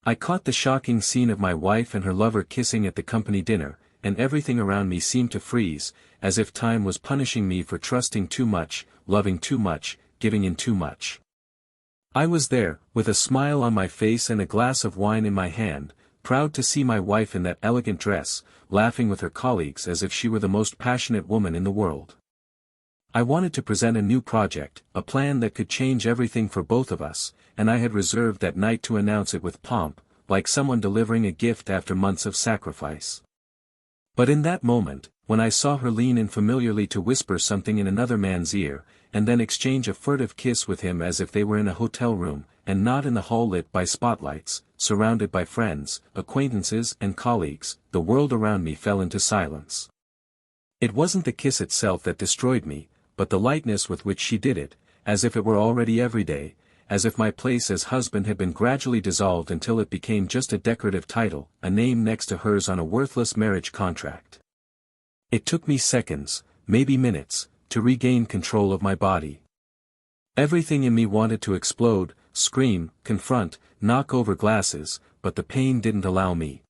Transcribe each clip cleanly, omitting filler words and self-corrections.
I caught the shocking scene of my wife and her lover kissing at the company dinner, and everything around me seemed to freeze, as if time was punishing me for trusting too much, loving too much, giving in too much. I was there, with a smile on my face and a glass of wine in my hand, proud to see my wife in that elegant dress, laughing with her colleagues as if she were the most passionate woman in the world. I wanted to present a new project, a plan that could change everything for both of us, and I had reserved that night to announce it with pomp, like someone delivering a gift after months of sacrifice. But in that moment, when I saw her lean in familiarly to whisper something in another man's ear, and then exchange a furtive kiss with him as if they were in a hotel room, and not in the hall lit by spotlights, surrounded by friends, acquaintances and colleagues, the world around me fell into silence. It wasn't the kiss itself that destroyed me, but the lightness with which she did it, as if it were already every day, as if my place as husband had been gradually dissolved until it became just a decorative title, a name next to hers on a worthless marriage contract. It took me seconds, maybe minutes, to regain control of my body. Everything in me wanted to explode, scream, confront, knock over glasses, but the pain didn't allow me.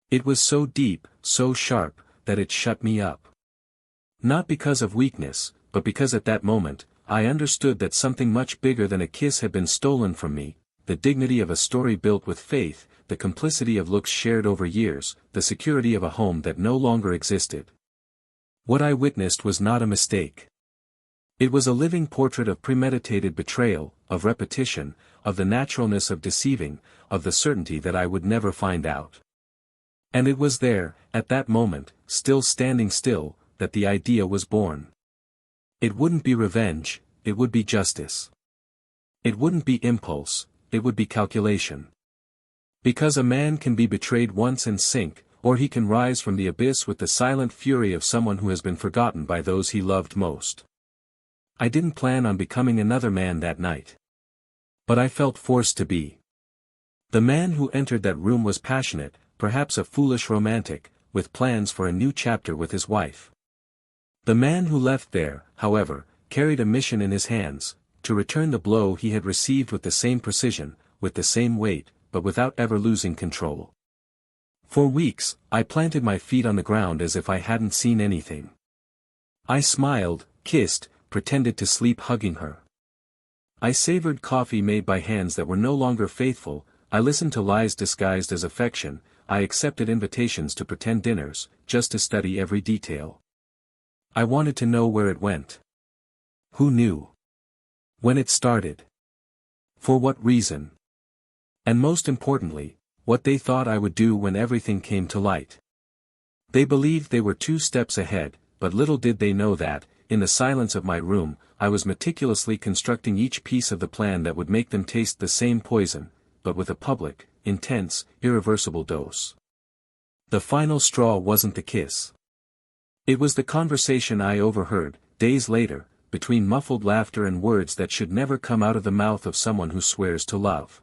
It was so deep, so sharp, that it shut me up. Not because of weakness, but because at that moment, I understood that something much bigger than a kiss had been stolen from me, the dignity of a story built with faith, the complicity of looks shared over years, the security of a home that no longer existed. What I witnessed was not a mistake. It was a living portrait of premeditated betrayal, of repetition, of the naturalness of deceiving, of the certainty that I would never find out. And it was there, at that moment, still standing still, that the idea was born. It wouldn't be revenge, it would be justice. It wouldn't be impulse, it would be calculation. Because a man can be betrayed once and sink, or he can rise from the abyss with the silent fury of someone who has been forgotten by those he loved most. I didn't plan on becoming another man that night. But I felt forced to be. The man who entered that room was passionate, perhaps a foolish romantic, with plans for a new chapter with his wife. The man who left there, however, carried a mission in his hands, to return the blow he had received with the same precision, with the same weight, but without ever losing control. For weeks, I planted my feet on the ground as if I hadn't seen anything. I smiled, kissed, pretended to sleep hugging her. I savored coffee made by hands that were no longer faithful, I listened to lies disguised as affection, I accepted invitations to pretend dinners, just to study every detail. I wanted to know where it went. Who knew? When it started? For what reason? And most importantly, what they thought I would do when everything came to light. They believed they were 2 steps ahead, but little did they know that, in the silence of my room, I was meticulously constructing each piece of the plan that would make them taste the same poison, but with a public, intense, irreversible dose. The final straw wasn't the kiss. It was the conversation I overheard, days later, between muffled laughter and words that should never come out of the mouth of someone who swears to love.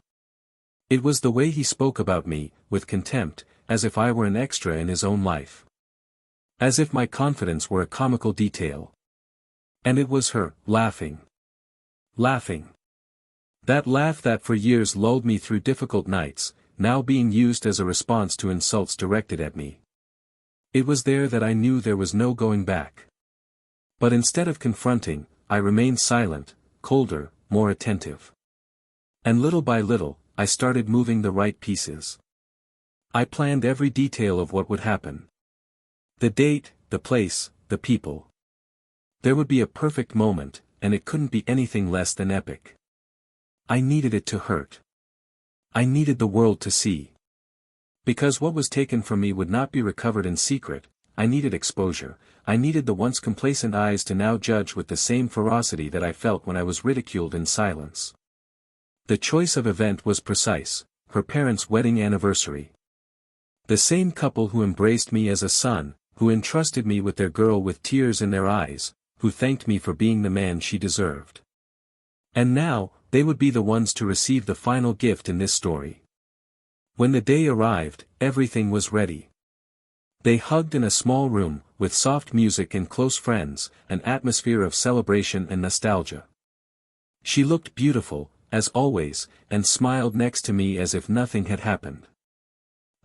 It was the way he spoke about me, with contempt, as if I were an extra in his own life. As if my confidence were a comical detail. And it was her, laughing. Laughing. That laugh that for years lulled me through difficult nights, now being used as a response to insults directed at me. It was there that I knew there was no going back. But instead of confronting, I remained silent, colder, more attentive. And little by little, I started moving the right pieces. I planned every detail of what would happen. The date, the place, the people. There would be a perfect moment, and it couldn't be anything less than epic. I needed it to hurt. I needed the world to see. Because what was taken from me would not be recovered in secret, I needed exposure, I needed the once complacent eyes to now judge with the same ferocity that I felt when I was ridiculed in silence. The choice of event was precise, her parents' wedding anniversary. The same couple who embraced me as a son, who entrusted me with their girl with tears in their eyes, who thanked me for being the man she deserved. And now, they would be the ones to receive the final gift in this story. When the day arrived, everything was ready. They hugged in a small room, with soft music and close friends, an atmosphere of celebration and nostalgia. She looked beautiful, as always, and smiled next to me as if nothing had happened.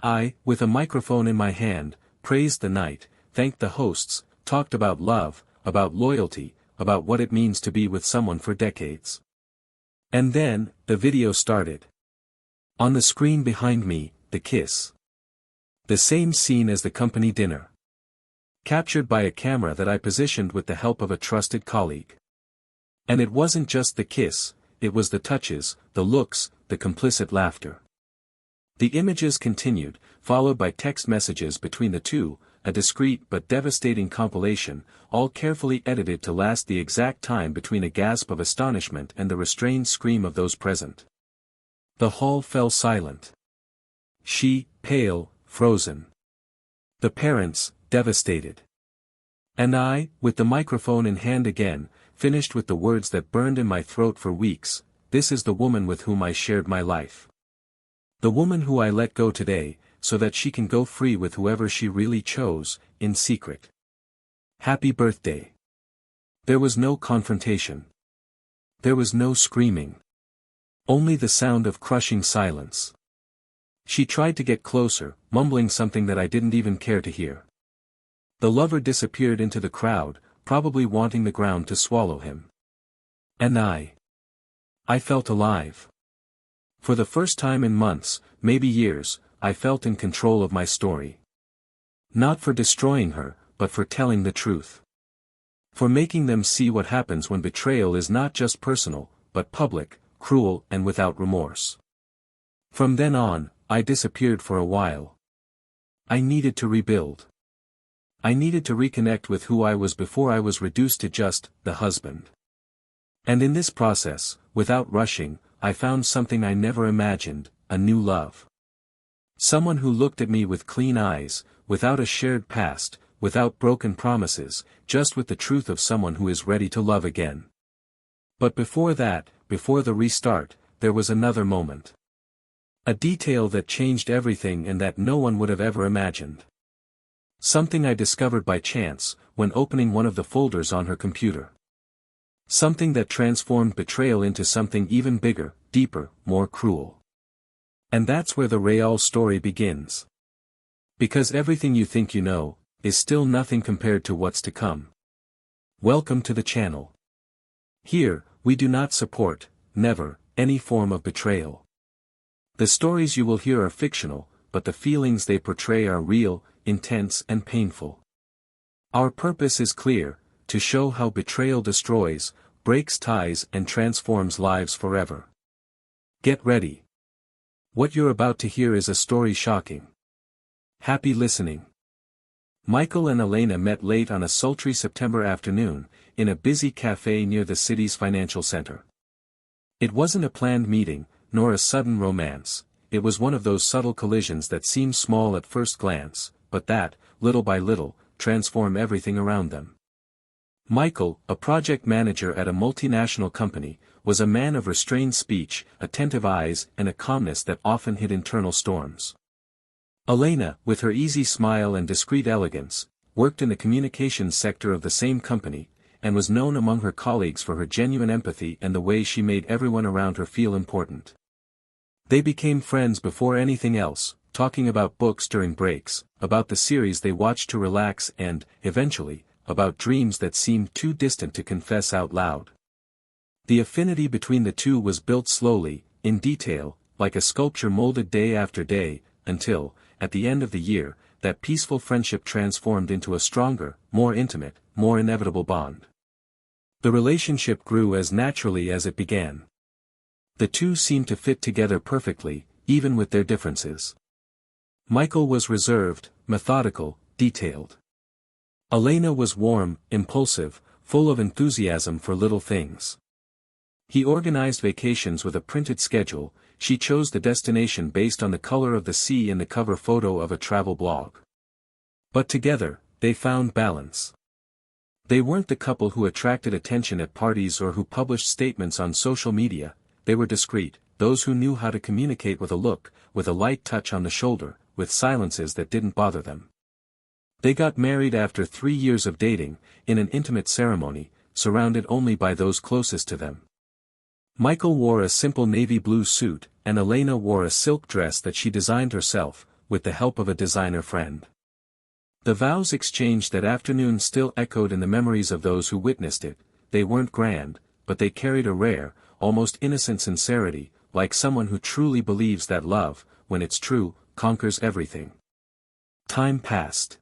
I, with a microphone in my hand, praised the night, thanked the hosts, talked about love, about loyalty, about what it means to be with someone for decades. And then, the video started. On the screen behind me, the kiss. The same scene as the company dinner. Captured by a camera that I positioned with the help of a trusted colleague. And it wasn't just the kiss, it was the touches, the looks, the complicit laughter. The images continued, followed by text messages between the two, a discreet but devastating compilation, all carefully edited to last the exact time between a gasp of astonishment and the restrained scream of those present. The hall fell silent. She, pale, frozen. The parents, devastated. And I, with the microphone in hand again, finished with the words that burned in my throat for weeks, "This is the woman with whom I shared my life. The woman who I let go today, so that she can go free with whoever she really chose, in secret. Happy birthday." There was no confrontation. There was no screaming. Only the sound of crushing silence. She tried to get closer, mumbling something that I didn't even care to hear. The lover disappeared into the crowd, probably wanting the ground to swallow him. And I felt alive. For the first time in months, maybe years, I felt in control of my story. Not for destroying her, but for telling the truth. For making them see what happens when betrayal is not just personal, but public, cruel and without remorse. From then on, I disappeared for a while. I needed to rebuild. I needed to reconnect with who I was before I was reduced to just the husband. And in this process, without rushing, I found something I never imagined, a new love. Someone who looked at me with clean eyes, without a shared past, without broken promises, just with the truth of someone who is ready to love again. But before that, before the restart, there was another moment. A detail that changed everything and that no one would have ever imagined. Something I discovered by chance, when opening one of the folders on her computer. Something that transformed betrayal into something even bigger, deeper, more cruel. And that's where the Rayal story begins. Because everything you think you know, is still nothing compared to what's to come. Welcome to the channel. Here, we do not support, never, any form of betrayal. The stories you will hear are fictional, but the feelings they portray are real, intense and painful. Our purpose is clear, to show how betrayal destroys, breaks ties and transforms lives forever. Get ready. What you're about to hear is a story shocking. Happy listening. Michael and Elena met late on a sultry September afternoon, in a busy cafe near the city's financial center. It wasn't a planned meeting, nor a sudden romance, it was one of those subtle collisions that seem small at first glance, but that, little by little, transform everything around them. Michael, a project manager at a multinational company, was a man of restrained speech, attentive eyes and a calmness that often hid internal storms. Elena, with her easy smile and discreet elegance, worked in the communications sector of the same company, and was known among her colleagues for her genuine empathy and the way she made everyone around her feel important. They became friends before anything else, talking about books during breaks, about the series they watched to relax and, eventually, about dreams that seemed too distant to confess out loud. The affinity between the two was built slowly, in detail, like a sculpture molded day after day, until, at the end of the year, that peaceful friendship transformed into a stronger, more intimate, more inevitable bond. The relationship grew as naturally as it began. The two seemed to fit together perfectly, even with their differences. Michael was reserved, methodical, detailed. Elena was warm, impulsive, full of enthusiasm for little things. He organized vacations with a printed schedule, she chose the destination based on the color of the sea in the cover photo of a travel blog. But together, they found balance. They weren't the couple who attracted attention at parties or who published statements on social media, they were discreet, those who knew how to communicate with a look, with a light touch on the shoulder, with silences that didn't bother them. They got married after 3 years of dating, in an intimate ceremony, surrounded only by those closest to them. Michael wore a simple navy blue suit, and Elena wore a silk dress that she designed herself, with the help of a designer friend. The vows exchanged that afternoon still echoed in the memories of those who witnessed it. They weren't grand, but they carried a rare, almost innocent sincerity, like someone who truly believes that love, when it's true, conquers everything. Time passed.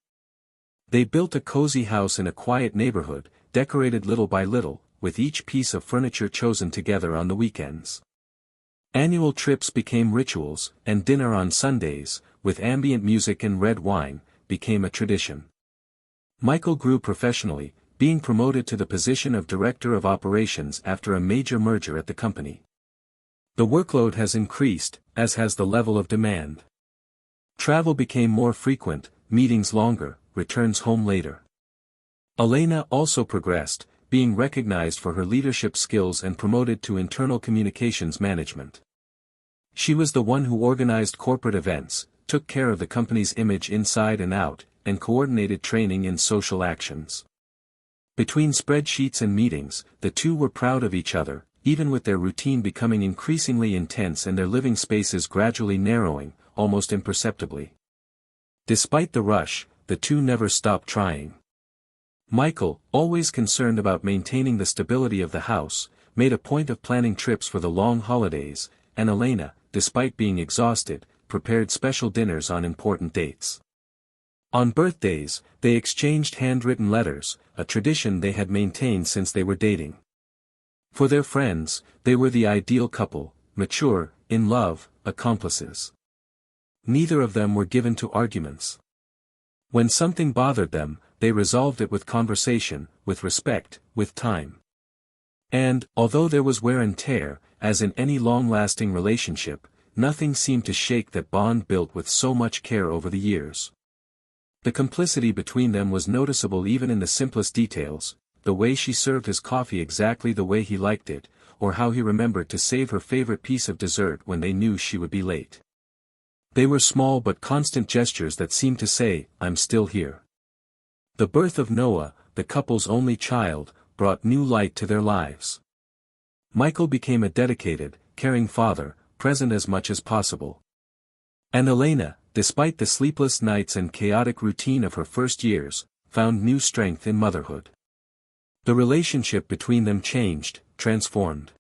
They built a cozy house in a quiet neighborhood, decorated little by little, with each piece of furniture chosen together on the weekends. Annual trips became rituals, and dinner on Sundays, with ambient music and red wine, became a tradition. Michael grew professionally, being promoted to the position of Director of Operations after a major merger at the company. The workload has increased, as has the level of demand. Travel became more frequent, meetings longer, returns home later. Elena also progressed, being recognized for her leadership skills and promoted to internal communications management. She was the one who organized corporate events, took care of the company's image inside and out, and coordinated training in social actions. Between spreadsheets and meetings, the two were proud of each other, even with their routine becoming increasingly intense and their living spaces gradually narrowing, almost imperceptibly. Despite the rush, the two never stopped trying. Michael, always concerned about maintaining the stability of the house, made a point of planning trips for the long holidays, and Elena, despite being exhausted, prepared special dinners on important dates. On birthdays, they exchanged handwritten letters, a tradition they had maintained since they were dating. For their friends, they were the ideal couple, mature, in love, accomplices. Neither of them were given to arguments. When something bothered them, they resolved it with conversation, with respect, with time. And, although there was wear and tear, as in any long-lasting relationship, nothing seemed to shake that bond built with so much care over the years. The complicity between them was noticeable even in the simplest details, the way she served his coffee exactly the way he liked it, or how he remembered to save her favorite piece of dessert when they knew she would be late. They were small but constant gestures that seemed to say, "I'm still here." The birth of Noah, the couple's only child, brought new light to their lives. Michael became a dedicated, caring father, present as much as possible. And Elena, despite the sleepless nights and chaotic routine of her first years, found new strength in motherhood. The relationship between them changed, transformed.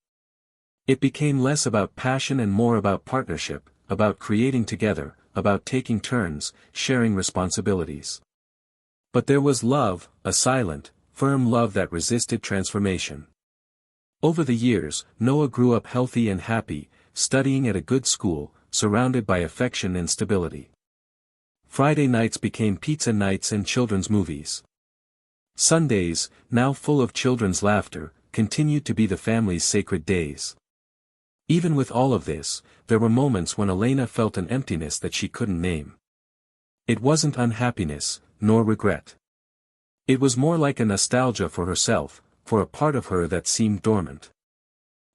It became less about passion and more about partnership, about creating together, about taking turns, sharing responsibilities. But there was love, a silent, firm love that resisted transformation. Over the years, Noah grew up healthy and happy, studying at a good school, surrounded by affection and stability. Friday nights became pizza nights and children's movies. Sundays, now full of children's laughter, continued to be the family's sacred days. Even with all of this, there were moments when Elena felt an emptiness that she couldn't name. It wasn't unhappiness, nor regret. It was more like a nostalgia for herself, for a part of her that seemed dormant.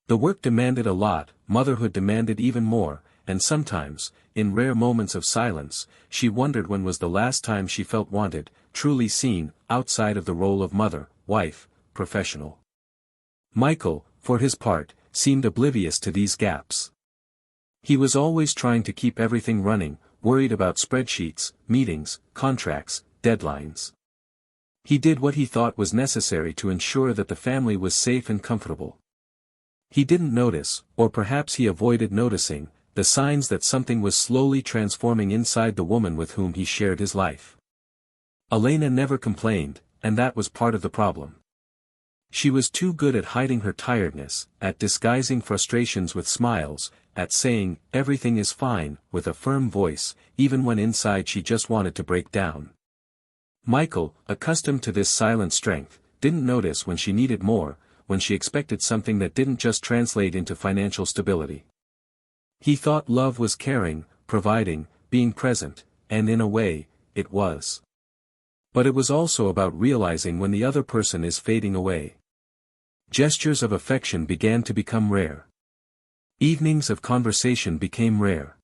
The work demanded a lot, motherhood demanded even more, and sometimes, in rare moments of silence, she wondered when was the last time she felt wanted, truly seen, outside of the role of mother, wife, professional. Michael, for his part, seemed oblivious to these gaps. He was always trying to keep everything running, worried about spreadsheets, meetings, contracts, deadlines. He did what he thought was necessary to ensure that the family was safe and comfortable. He didn't notice, or perhaps he avoided noticing, the signs that something was slowly transforming inside the woman with whom he shared his life. Elena never complained, and that was part of the problem. She was too good at hiding her tiredness, at disguising frustrations with smiles, at saying, "Everything is fine," with a firm voice, even when inside she just wanted to break down. Michael, accustomed to this silent strength, didn't notice when she needed more, when she expected something that didn't just translate into financial stability. He thought love was caring, providing, being present, and in a way, it was. But it was also about realizing when the other person is fading away. Gestures of affection began to become rare. Evenings of conversation became rare.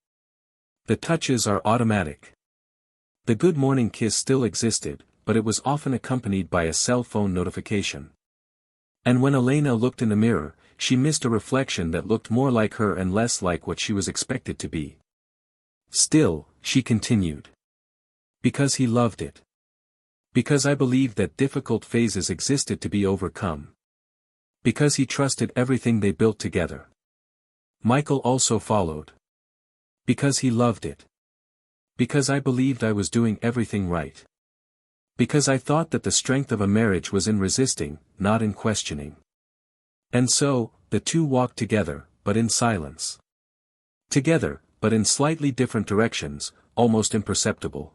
The touches are automatic. The good morning kiss still existed, but it was often accompanied by a cell phone notification. And when Elena looked in the mirror, she missed a reflection that looked more like her and less like what she was expected to be. Still, she continued. Because he loved it. Because I believed that difficult phases existed to be overcome. Because he trusted everything they built together. Michael also followed. Because he loved it. Because I believed I was doing everything right. Because I thought that the strength of a marriage was in resisting, not in questioning. And so, the two walked together, but in silence. Together, but in slightly different directions, almost imperceptible.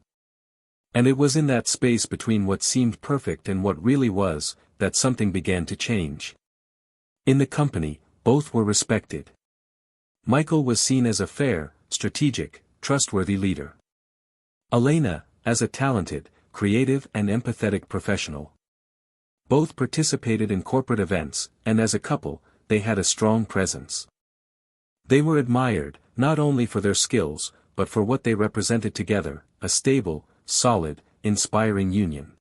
And it was in that space between what seemed perfect and what really was, that something began to change. In the company, both were respected. Michael was seen as a fair, strategic, trustworthy leader. Elena, as a talented, creative and empathetic professional. Both participated in corporate events, and as a couple, they had a strong presence. They were admired, not only for their skills, but for what they represented together, a stable, solid, inspiring union.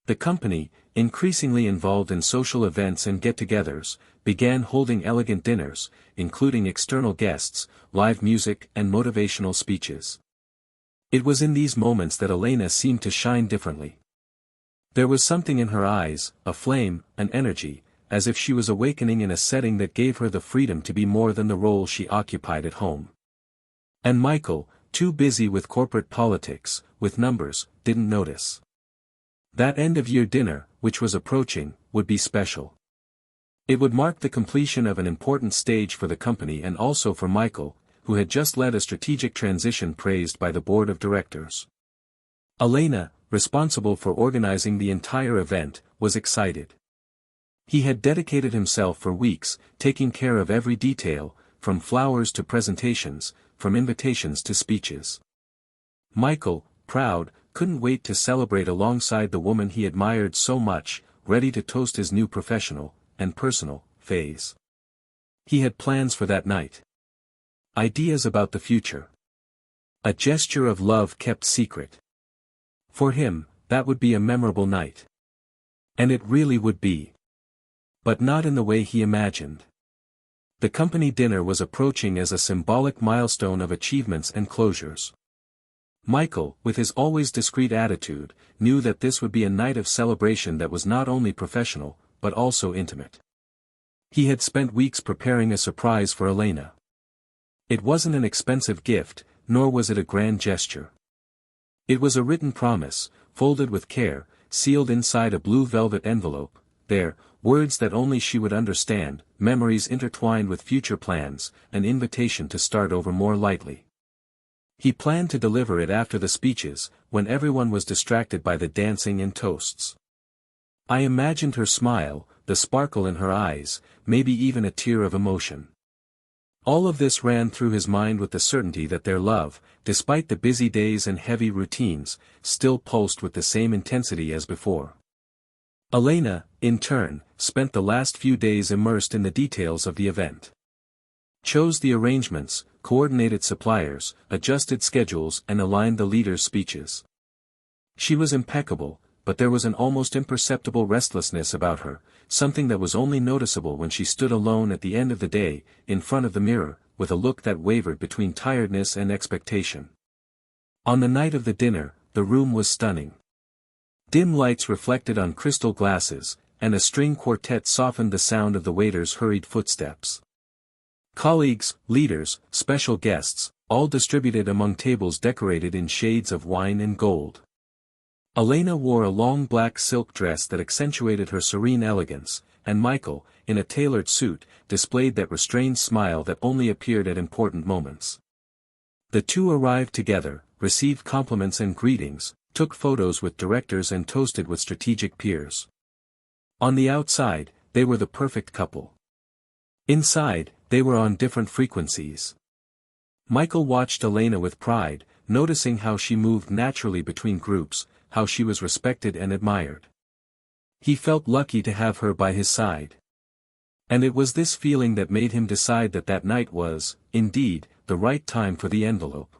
The company, increasingly involved in social events and get-togethers, began holding elegant dinners, including external guests, live music and motivational speeches. It was in these moments that Elena seemed to shine differently. There was something in her eyes, a flame, an energy, as if she was awakening in a setting that gave her the freedom to be more than the role she occupied at home. And Michael, too busy with corporate politics, with numbers, didn't notice. That end-of-year dinner, which was approaching, would be special. It would mark the completion of an important stage for the company and also for Michael, who had just led a strategic transition praised by the board of directors. Elena, responsible for organizing the entire event, was excited. He had dedicated himself for weeks, taking care of every detail, from flowers to presentations, from invitations to speeches. Michael, proud, couldn't wait to celebrate alongside the woman he admired so much, ready to toast his new professional, and personal, phase. He had plans for that night. Ideas about the future. A gesture of love kept secret. For him, that would be a memorable night. And it really would be. But not in the way he imagined. The company dinner was approaching as a symbolic milestone of achievements and closures. Michael, with his always discreet attitude, knew that this would be a night of celebration that was not only professional, but also intimate. He had spent weeks preparing a surprise for Elena. It wasn't an expensive gift, nor was it a grand gesture. It was a written promise, folded with care, sealed inside a blue velvet envelope, there, words that only she would understand, memories intertwined with future plans, an invitation to start over more lightly. He planned to deliver it after the speeches, when everyone was distracted by the dancing and toasts. I imagined her smile, the sparkle in her eyes, maybe even a tear of emotion. All of this ran through his mind with the certainty that their love, despite the busy days and heavy routines, still pulsed with the same intensity as before. Elena, in turn, spent the last few days immersed in the details of the event. Chose the arrangements, coordinated suppliers, adjusted schedules and aligned the leaders' speeches. She was impeccable, but there was an almost imperceptible restlessness about her, something that was only noticeable when she stood alone at the end of the day, in front of the mirror, with a look that wavered between tiredness and expectation. On the night of the dinner, the room was stunning. Dim lights reflected on crystal glasses, and a string quartet softened the sound of the waiter's hurried footsteps. Colleagues, leaders, special guests, all distributed among tables decorated in shades of wine and gold. Elena wore a long black silk dress that accentuated her serene elegance, and Michael, in a tailored suit, displayed that restrained smile that only appeared at important moments. The two arrived together, received compliments and greetings, took photos with directors and toasted with strategic peers. On the outside, they were the perfect couple. Inside, they were on different frequencies. Michael watched Elena with pride, noticing how she moved naturally between groups, how she was respected and admired. He felt lucky to have her by his side. And it was this feeling that made him decide that that night was, indeed, the right time for the envelope.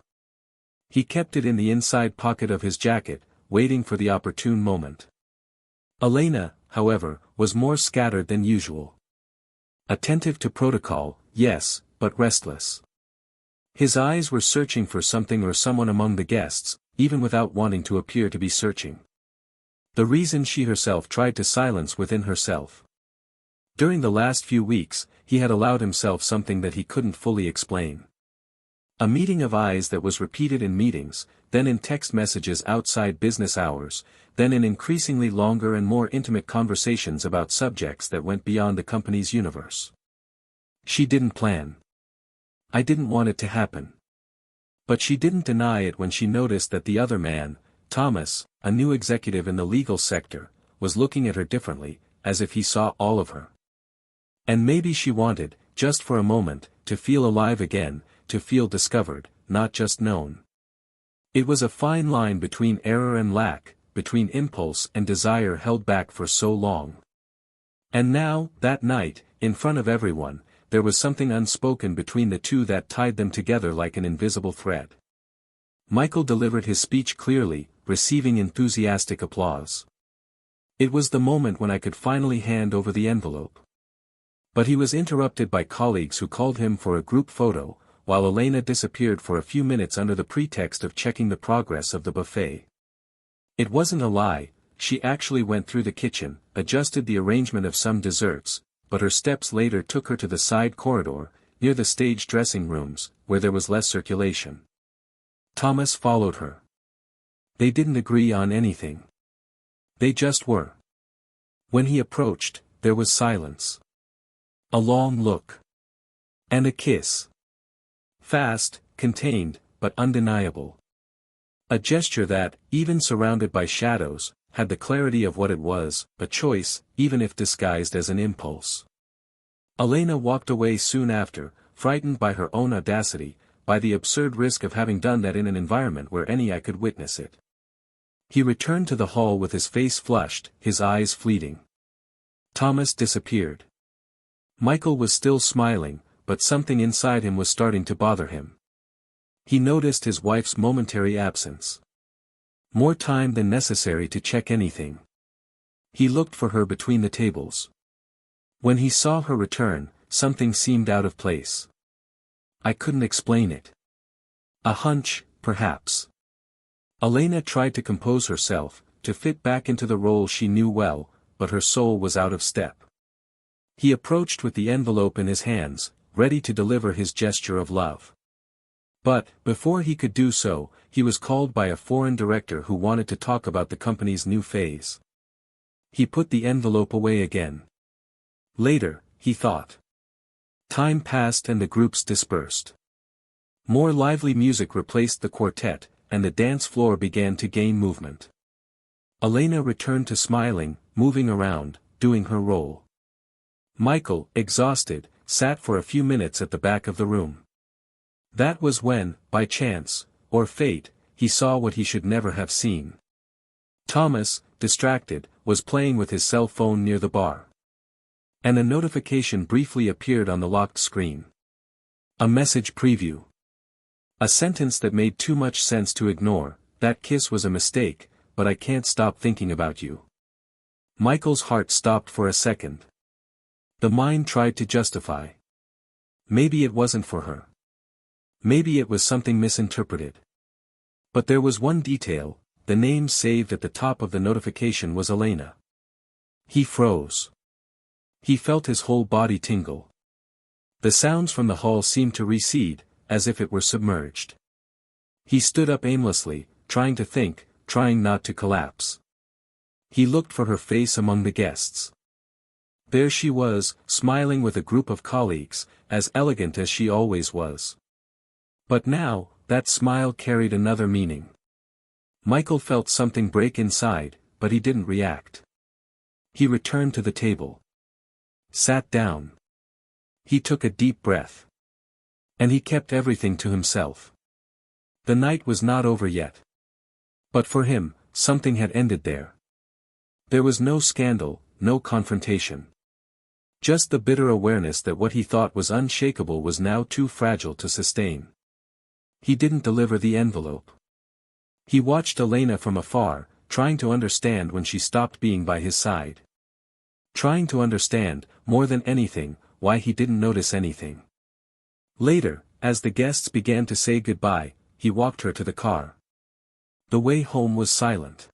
He kept it in the inside pocket of his jacket, waiting for the opportune moment. Elena, however, was more scattered than usual. Attentive to protocol, yes, but restless. His eyes were searching for something or someone among the guests, even without wanting to appear to be searching. The reason she herself tried to silence within herself. During the last few weeks, he had allowed himself something that he couldn't fully explain. A meeting of eyes that was repeated in meetings, then in text messages outside business hours, then in increasingly longer and more intimate conversations about subjects that went beyond the company's universe. She didn't plan. I didn't want it to happen. But she didn't deny it when she noticed that the other man, Thomas, a new executive in the legal sector, was looking at her differently, as if he saw all of her. And maybe she wanted, just for a moment, to feel alive again, to feel discovered, not just known. It was a fine line between error and lack, between impulse and desire held back for so long. And now, that night, in front of everyone, there was something unspoken between the two that tied them together like an invisible thread. Michael delivered his speech clearly, receiving enthusiastic applause. It was the moment when I could finally hand over the envelope. But he was interrupted by colleagues who called him for a group photo, while Elena disappeared for a few minutes under the pretext of checking the progress of the buffet. It wasn't a lie, she actually went through the kitchen, adjusted the arrangement of some desserts, but her steps later took her to the side corridor, near the stage dressing rooms, where there was less circulation. Thomas followed her. They didn't agree on anything. They just were. When he approached, there was silence. A long look. And a kiss. Fast, contained, but undeniable. A gesture that, even surrounded by shadows, had the clarity of what it was, a choice, even if disguised as an impulse. Elena walked away soon after, frightened by her own audacity, by the absurd risk of having done that in an environment where any eye could witness it. He returned to the hall with his face flushed, his eyes fleeting. Thomas disappeared. Michael was still smiling, but something inside him was starting to bother him. He noticed his wife's momentary absence. More time than necessary to check anything. He looked for her between the tables. When he saw her return, something seemed out of place. I couldn't explain it. A hunch, perhaps. Elena tried to compose herself, to fit back into the role she knew well, but her soul was out of step. He approached with the envelope in his hands, ready to deliver his gesture of love. But, before he could do so, he was called by a foreign director who wanted to talk about the company's new phase. He put the envelope away again. Later, he thought. Time passed and the groups dispersed. More lively music replaced the quartet, and the dance floor began to gain movement. Elena returned to smiling, moving around, doing her role. Michael, exhausted, sat for a few minutes at the back of the room. That was when, by chance, or fate, he saw what he should never have seen. Thomas, distracted, was playing with his cell phone near the bar. And a notification briefly appeared on the locked screen. A message preview. A sentence that made too much sense to ignore. That kiss was a mistake, but I can't stop thinking about you. Michael's heart stopped for a second. The mind tried to justify. Maybe it wasn't for her. Maybe it was something misinterpreted. But there was one detail, the name saved at the top of the notification was Elena. He froze. He felt his whole body tingle. The sounds from the hall seemed to recede, as if it were submerged. He stood up aimlessly, trying to think, trying not to collapse. He looked for her face among the guests. There she was, smiling with a group of colleagues, as elegant as she always was. But now, that smile carried another meaning. Michael felt something break inside, but he didn't react. He returned to the table. Sat down. He took a deep breath. And he kept everything to himself. The night was not over yet. But for him, something had ended there. There was no scandal, no confrontation. Just the bitter awareness that what he thought was unshakable was now too fragile to sustain. He didn't deliver the envelope. He watched Elena from afar, trying to understand when she stopped being by his side. Trying to understand, more than anything, why he didn't notice anything. Later, as the guests began to say goodbye, he walked her to the car. The way home was silent.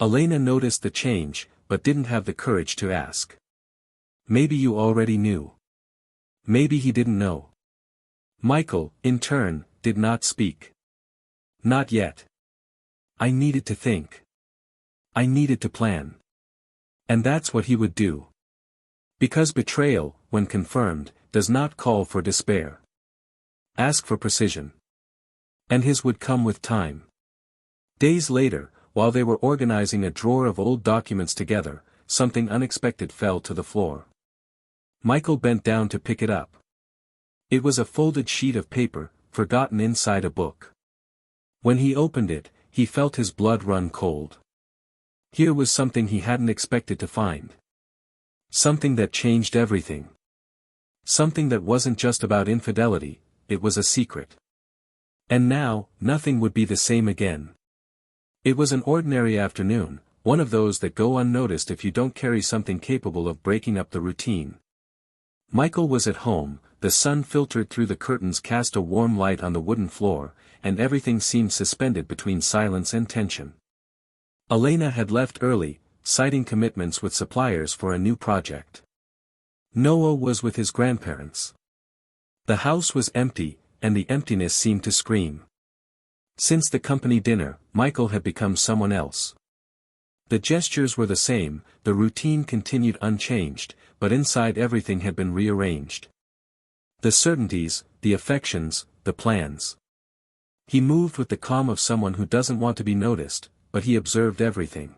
Elena noticed the change, but didn't have the courage to ask. Maybe you already knew. Maybe he didn't know. Michael, in turn, did not speak. Not yet. I needed to think. I needed to plan. And that's what he would do. Because betrayal, when confirmed, does not call for despair. Ask for precision. And his would come with time. Days later, while they were organizing a drawer of old documents together, something unexpected fell to the floor. Michael bent down to pick it up. It was a folded sheet of paper, forgotten inside a book. When he opened it, he felt his blood run cold. Here was something he hadn't expected to find. Something that changed everything. Something that wasn't just about infidelity, it was a secret. And now, nothing would be the same again. It was an ordinary afternoon, one of those that go unnoticed if you don't carry something capable of breaking up the routine. Michael was at home, the sun filtered through the curtains cast a warm light on the wooden floor, and everything seemed suspended between silence and tension. Elena had left early, citing commitments with suppliers for a new project. Noah was with his grandparents. The house was empty, and the emptiness seemed to scream. Since the company dinner, Michael had become someone else. The gestures were the same, the routine continued unchanged, but inside everything had been rearranged. The certainties, the affections, the plans. He moved with the calm of someone who doesn't want to be noticed, but he observed everything.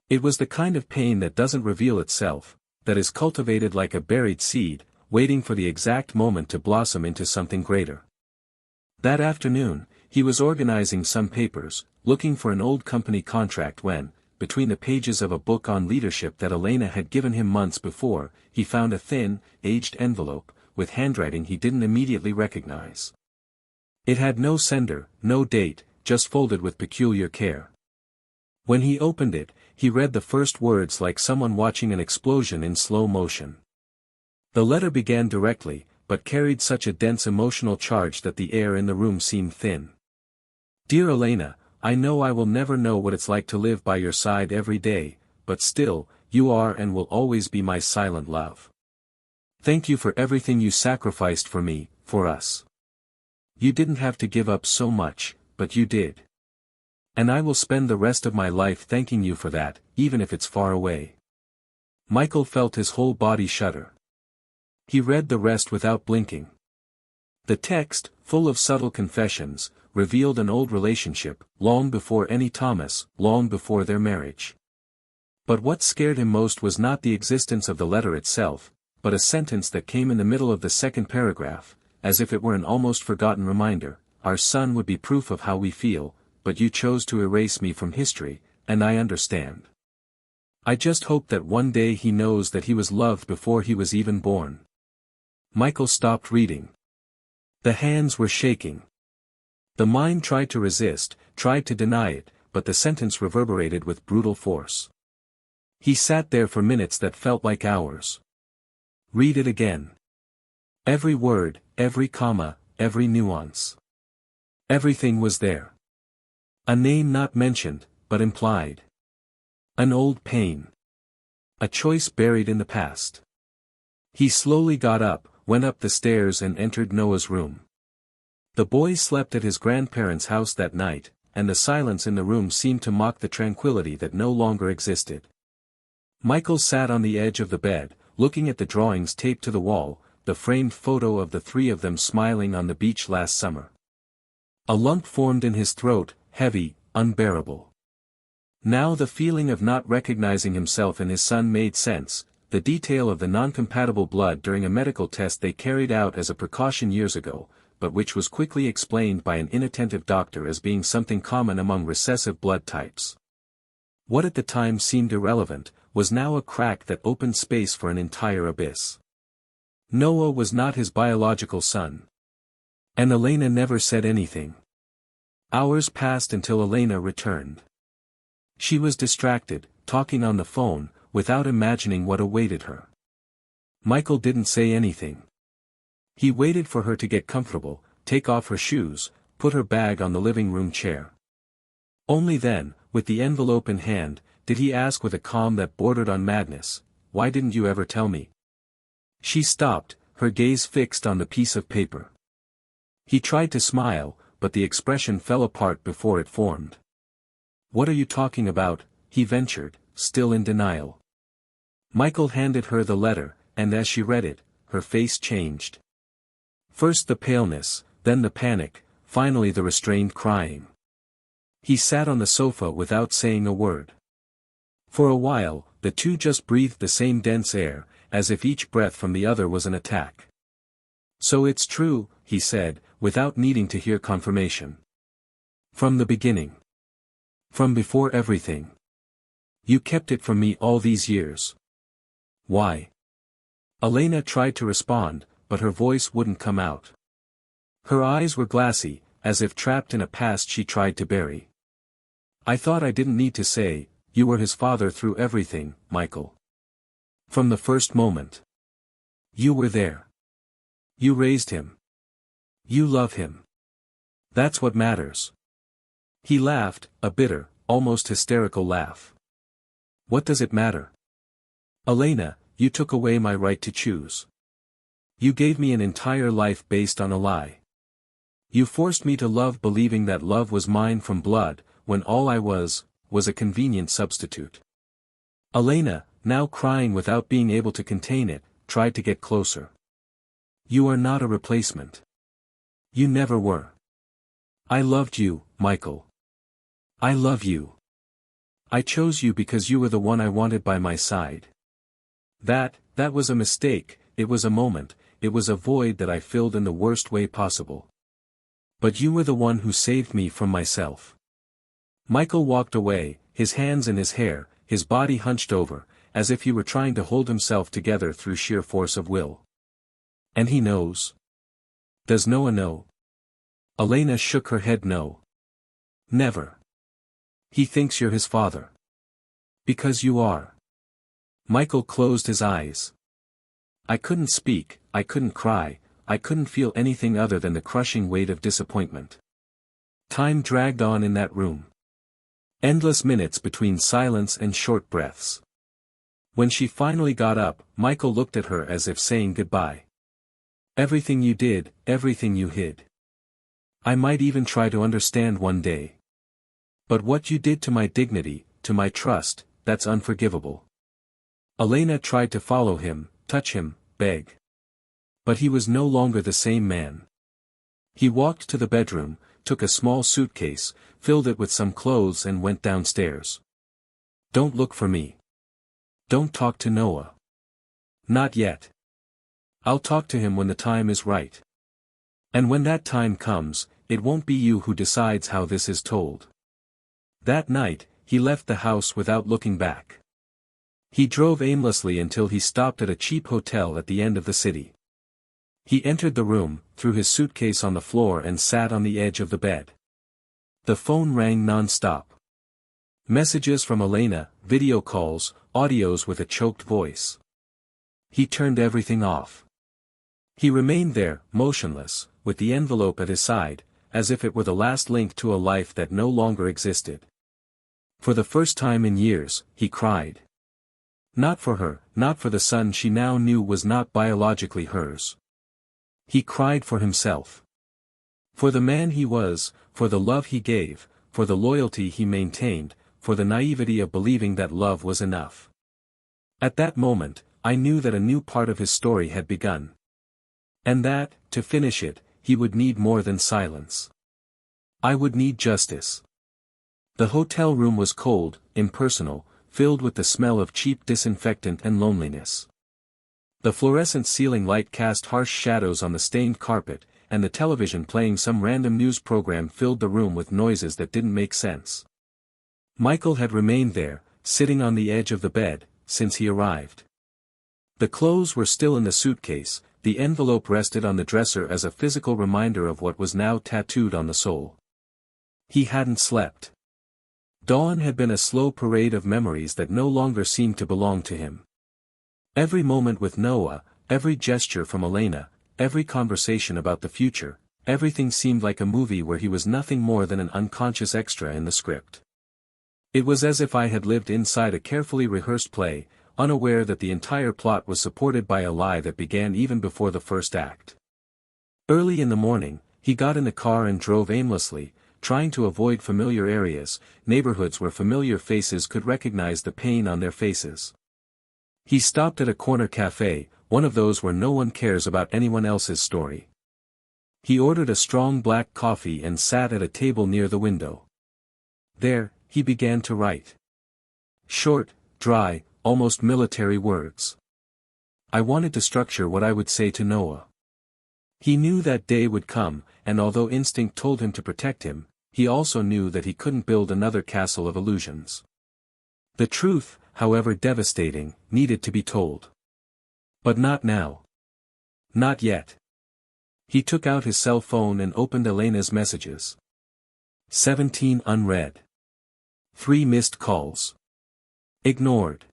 It was the kind of pain that doesn't reveal itself, that is cultivated like a buried seed, waiting for the exact moment to blossom into something greater. That afternoon, he was organizing some papers, looking for an old company contract when, between the pages of a book on leadership that Elena had given him months before, he found a thin, aged envelope, with handwriting he didn't immediately recognize. It had no sender, no date, just folded with peculiar care. When he opened it, he read the first words like someone watching an explosion in slow motion. The letter began directly, but carried such a dense emotional charge that the air in the room seemed thin. Dear Elena, I know I will never know what it's like to live by your side every day, but still, you are and will always be my silent love. Thank you for everything you sacrificed for me, for us. You didn't have to give up so much, but you did. And I will spend the rest of my life thanking you for that, even if it's far away. Michael felt his whole body shudder. He read the rest without blinking. The text, full of subtle confessions, revealed an old relationship, long before any Thomas, long before their marriage. But what scared him most was not the existence of the letter itself, but a sentence that came in the middle of the second paragraph, as if it were an almost forgotten reminder: our son would be proof of how we feel, but you chose to erase me from history, and I understand. I just hope that one day he knows that he was loved before he was even born. Michael stopped reading. The hands were shaking. The mind tried to resist, tried to deny it, but the sentence reverberated with brutal force. He sat there for minutes that felt like hours. Read it again. Every word, every comma, every nuance. Everything was there. A name not mentioned, but implied. An old pain. A choice buried in the past. He slowly got up, went up the stairs and entered Noah's room. The boy slept at his grandparents' house that night, and the silence in the room seemed to mock the tranquility that no longer existed. Michael sat on the edge of the bed, looking at the drawings taped to the wall, the framed photo of the three of them smiling on the beach last summer. A lump formed in his throat, heavy, unbearable. Now the feeling of not recognizing himself in his son made sense, the detail of the non-compatible blood during a medical test they carried out as a precaution years ago, but which was quickly explained by an inattentive doctor as being something common among recessive blood types. What at the time seemed irrelevant, was now a crack that opened space for an entire abyss. Noah was not his biological son. And Elena never said anything. Hours passed until Elena returned. She was distracted, talking on the phone, without imagining what awaited her. Michael didn't say anything. He waited for her to get comfortable, take off her shoes, put her bag on the living room chair. Only then, with the envelope in hand, did he ask with a calm that bordered on madness, "Why didn't you ever tell me?" She stopped, her gaze fixed on the piece of paper. He tried to smile, but the expression fell apart before it formed. "What are you talking about?" he ventured, still in denial. Michael handed her the letter, and as she read it, her face changed. First the paleness, then the panic, finally the restrained crying. He sat on the sofa without saying a word. For a while, the two just breathed the same dense air, as if each breath from the other was an attack. "So it's true," he said, without needing to hear confirmation. "From the beginning. From before everything. You kept it from me all these years. Why?" Elena tried to respond, but her voice wouldn't come out. Her eyes were glassy, as if trapped in a past she tried to bury. "I thought I didn't need to say, you were his father through everything, Michael. From the first moment. You were there. You raised him. You love him. That's what matters." He laughed, a bitter, almost hysterical laugh. "What does it matter? Elena, you took away my right to choose. You gave me an entire life based on a lie. You forced me to love believing that love was mine from blood, when all I was a convenient substitute." Elena, now crying without being able to contain it, tried to get closer. "You are not a replacement. You never were. I loved you, Michael. I love you. I chose you because you were the one I wanted by my side. That was a mistake, it was a moment, it was a void that I filled in the worst way possible. But you were the one who saved me from myself." Michael walked away, his hands in his hair, his body hunched over, as if he were trying to hold himself together through sheer force of will. "And he knows? Does Noah know?" Elena shook her head no. "Never. He thinks you're his father. Because you are." Michael closed his eyes. "I couldn't speak, I couldn't cry, I couldn't feel anything other than the crushing weight of disappointment." Time dragged on in that room. Endless minutes between silence and short breaths. When she finally got up, Michael looked at her as if saying goodbye. "Everything you did, everything you hid. I might even try to understand one day. But what you did to my dignity, to my trust, that's unforgivable." Elena tried to follow him, touch him, beg. But he was no longer the same man. He walked to the bedroom, took a small suitcase, filled it with some clothes and went downstairs. "Don't look for me. Don't talk to Noah. Not yet. I'll talk to him when the time is right. And when that time comes, it won't be you who decides how this is told." That night, he left the house without looking back. He drove aimlessly until he stopped at a cheap hotel at the end of the city. He entered the room, threw his suitcase on the floor and sat on the edge of the bed. The phone rang non-stop. Messages from Elena, video calls, audios with a choked voice. He turned everything off. He remained there, motionless, with the envelope at his side, as if it were the last link to a life that no longer existed. For the first time in years, he cried. Not for her, not for the son she now knew was not biologically hers. He cried for himself. For the man he was, for the love he gave, for the loyalty he maintained, for the naivety of believing that love was enough. At that moment, I knew that a new part of his story had begun. And that, to finish it, he would need more than silence. I would need justice. The hotel room was cold, impersonal, filled with the smell of cheap disinfectant and loneliness. The fluorescent ceiling light cast harsh shadows on the stained carpet, and the television playing some random news program filled the room with noises that didn't make sense. Michael had remained there, sitting on the edge of the bed, since he arrived. The clothes were still in the suitcase, the envelope rested on the dresser as a physical reminder of what was now tattooed on the soul. He hadn't slept. Dawn had been a slow parade of memories that no longer seemed to belong to him. Every moment with Noah, every gesture from Elena, every conversation about the future, everything seemed like a movie where he was nothing more than an unconscious extra in the script. It was as if I had lived inside a carefully rehearsed play, unaware that the entire plot was supported by a lie that began even before the first act. Early in the morning, he got in the car and drove aimlessly, trying to avoid familiar areas, neighborhoods where familiar faces could recognize the pain on their faces. He stopped at a corner cafe, one of those where no one cares about anyone else's story. He ordered a strong black coffee and sat at a table near the window. There, he began to write. Short, dry, almost military words. I wanted to structure what I would say to Noah. He knew that day would come, and although instinct told him to protect him, he also knew that he couldn't build another castle of illusions. The truth, however devastating, needed to be told. But not now. Not yet. He took out his cell phone and opened Elena's messages. 17 unread. 3 missed calls. Ignored.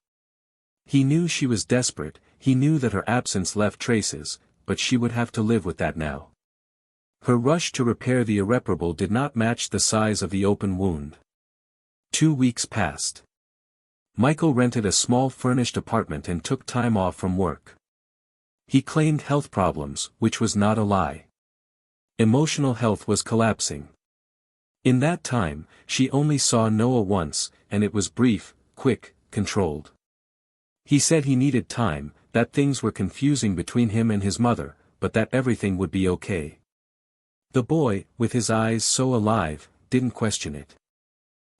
He knew she was desperate, he knew that her absence left traces, but she would have to live with that now. Her rush to repair the irreparable did not match the size of the open wound. 2 weeks passed. Michael rented a small furnished apartment and took time off from work. He claimed health problems, which was not a lie. Emotional health was collapsing. In that time, she only saw Noah once, and it was brief, quick, controlled. He said he needed time, that things were confusing between him and his mother, but that everything would be okay. The boy, with his eyes so alive, didn't question it.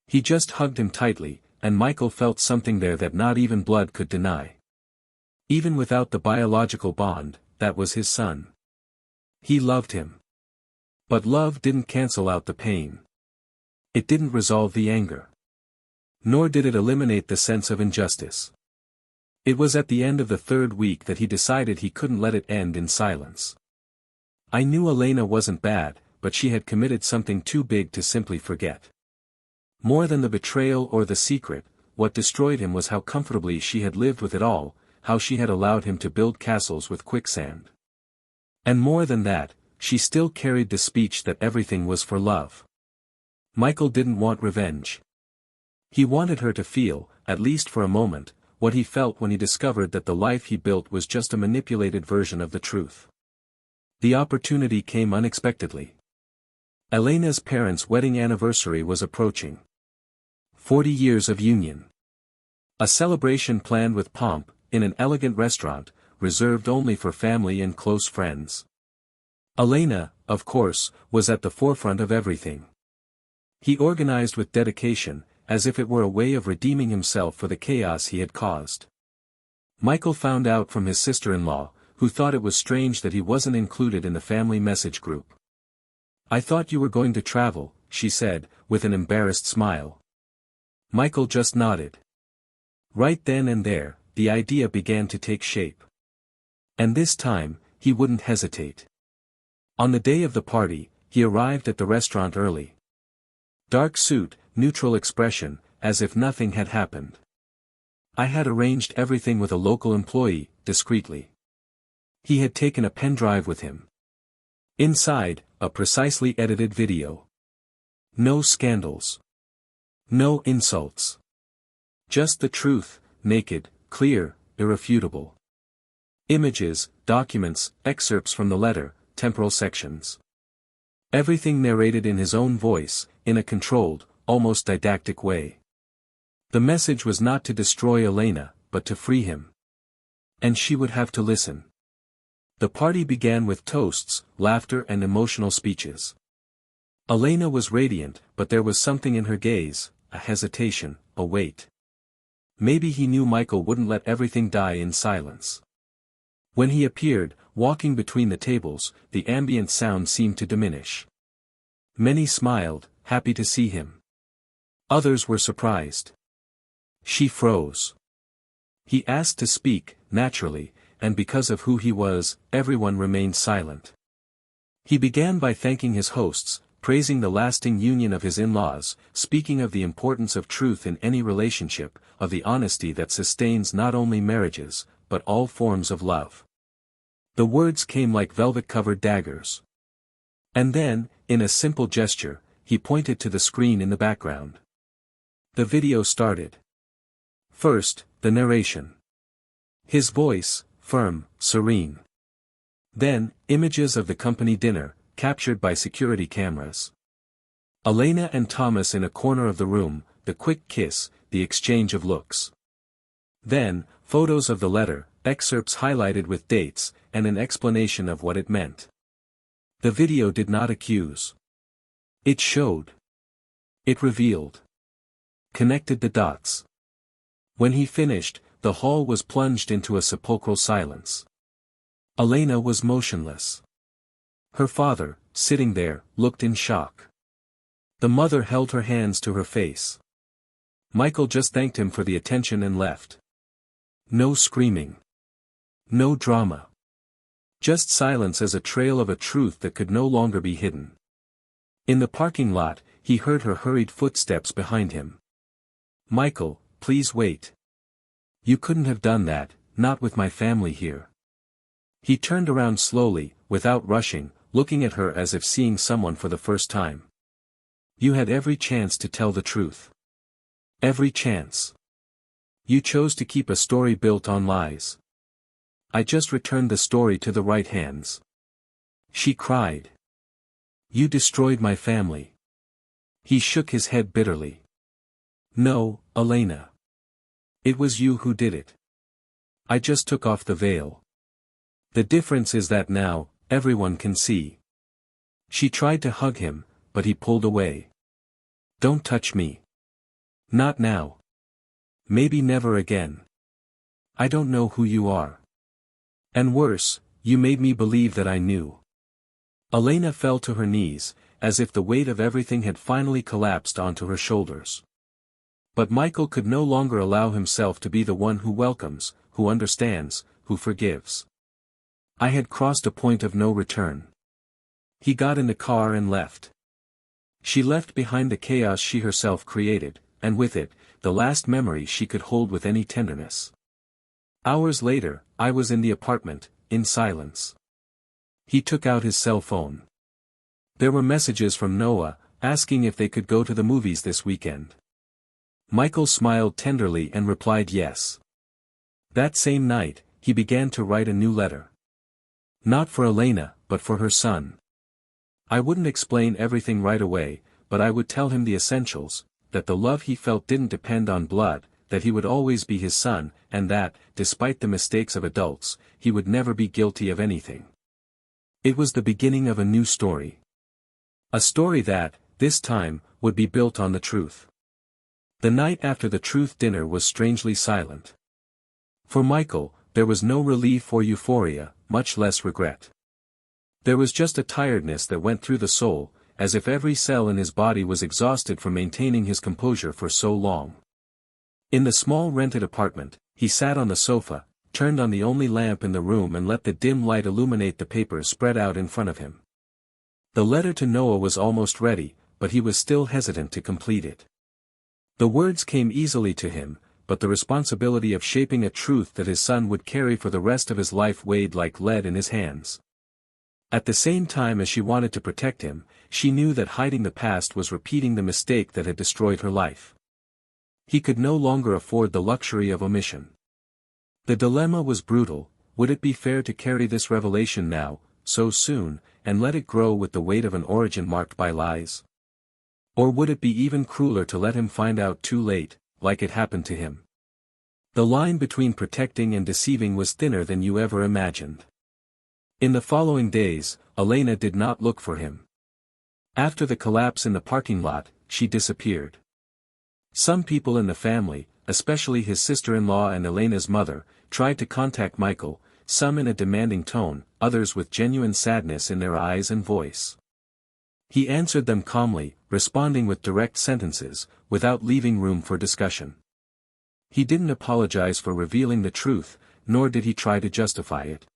He just hugged him tightly, and Michael felt something there that not even blood could deny. Even without the biological bond, that was his son. He loved him. But love didn't cancel out the pain. It didn't resolve the anger. Nor did it eliminate the sense of injustice. It was at the end of the 3rd week that he decided he couldn't let it end in silence. I knew Elena wasn't bad, but she had committed something too big to simply forget. More than the betrayal or the secret, what destroyed him was how comfortably she had lived with it all, how she had allowed him to build castles with quicksand. And more than that, she still carried the speech that everything was for love. Michael didn't want revenge. He wanted her to feel, at least for a moment, what he felt when he discovered that the life he built was just a manipulated version of the truth. The opportunity came unexpectedly. Elena's parents' wedding anniversary was approaching. 40 years of union. A celebration planned with pomp, in an elegant restaurant, reserved only for family and close friends. Elena, of course, was at the forefront of everything. He organized with dedication, as if it were a way of redeeming himself for the chaos he had caused. Michael found out from his sister-in-law, who thought it was strange that he wasn't included in the family message group. I thought you were going to travel, she said, with an embarrassed smile. Michael just nodded. Right then and there, the idea began to take shape. And this time, he wouldn't hesitate. On the day of the party, he arrived at the restaurant early. Dark suit, neutral expression, as if nothing had happened. I had arranged everything with a local employee, discreetly. He had taken a pen drive with him. Inside, a precisely edited video. No scandals. No insults. Just the truth, naked, clear, irrefutable. Images, documents, excerpts from the letter, temporal sections. Everything narrated in his own voice, in a controlled, almost didactic way. The message was not to destroy Elena, but to free him. And she would have to listen. The party began with toasts, laughter and emotional speeches. Elena was radiant, but there was something in her gaze, a hesitation, a weight. Maybe he knew Michael wouldn't let everything die in silence. When he appeared, walking between the tables, the ambient sound seemed to diminish. Many smiled, happy to see him. Others were surprised. She froze. He asked to speak, naturally, and because of who he was, everyone remained silent. He began by thanking his hosts, praising the lasting union of his in-laws, speaking of the importance of truth in any relationship, of the honesty that sustains not only marriages, but all forms of love. The words came like velvet-covered daggers. And then, in a simple gesture, he pointed to the screen in the background. The video started. First, the narration. His voice, firm, serene. Then, images of the company dinner, captured by security cameras. Elena and Thomas in a corner of the room, the quick kiss, the exchange of looks. Then, photos of the letter, excerpts highlighted with dates, and an explanation of what it meant. The video did not accuse. It showed. It revealed. Connected the dots. When he finished, the hall was plunged into a sepulchral silence. Elena was motionless. Her father, sitting there, looked in shock. The mother held her hands to her face. Michael just thanked him for the attention and left. No screaming. No drama. Just silence as a trail of a truth that could no longer be hidden. In the parking lot, he heard her hurried footsteps behind him. "Michael, please wait. You couldn't have done that, not with my family here." He turned around slowly, without rushing, looking at her as if seeing someone for the first time. "You had every chance to tell the truth. Every chance. You chose to keep a story built on lies. I just returned the story to the right hands." She cried. "You destroyed my family." He shook his head bitterly. "No, Elena. It was you who did it. I just took off the veil. The difference is that now, everyone can see." She tried to hug him, but he pulled away. "Don't touch me. Not now. Maybe never again. I don't know who you are. And worse, you made me believe that I knew." Elena fell to her knees, as if the weight of everything had finally collapsed onto her shoulders. But Michael could no longer allow himself to be the one who welcomes, who understands, who forgives. I had crossed a point of no return. He got in the car and left. She left behind the chaos she herself created, and with it, the last memory she could hold with any tenderness. Hours later, I was in the apartment, in silence. He took out his cell phone. There were messages from Noah, asking if they could go to the movies this weekend. Michael smiled tenderly and replied yes. That same night, he began to write a new letter. Not for Elena, but for her son. I wouldn't explain everything right away, but I would tell him the essentials, that the love he felt didn't depend on blood, that he would always be his son, and that, despite the mistakes of adults, he would never be guilty of anything. It was the beginning of a new story. A story that, this time, would be built on the truth. The night after the truth dinner was strangely silent. For Michael, there was no relief or euphoria, much less regret. There was just a tiredness that went through the soul, as if every cell in his body was exhausted from maintaining his composure for so long. In the small rented apartment, he sat on the sofa, turned on the only lamp in the room and let the dim light illuminate the papers spread out in front of him. The letter to Noah was almost ready, but he was still hesitant to complete it. The words came easily to him, but the responsibility of shaping a truth that his son would carry for the rest of his life weighed like lead in his hands. At the same time as she wanted to protect him, she knew that hiding the past was repeating the mistake that had destroyed her life. He could no longer afford the luxury of omission. The dilemma was brutal. Would it be fair to carry this revelation now, so soon, and let it grow with the weight of an origin marked by lies? Or would it be even crueler to let him find out too late, like it happened to him? The line between protecting and deceiving was thinner than you ever imagined. In the following days, Elena did not look for him. After the collapse in the parking lot, she disappeared. Some people in the family, especially his sister-in-law and Elena's mother, tried to contact Michael, some in a demanding tone, others with genuine sadness in their eyes and voice. He answered them calmly, responding with direct sentences, without leaving room for discussion. He didn't apologize for revealing the truth, nor did he try to justify it.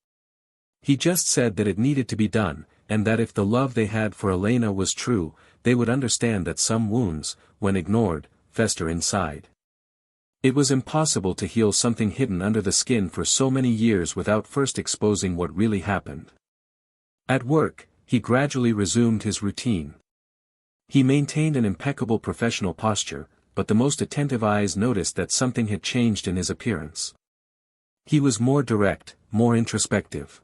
He just said that it needed to be done, and that if the love they had for Elena was true, they would understand that some wounds, when ignored, fester inside. It was impossible to heal something hidden under the skin for so many years without first exposing what really happened. At work, he gradually resumed his routine. He maintained an impeccable professional posture, but the most attentive eyes noticed that something had changed in his appearance. He was more direct, more introspective.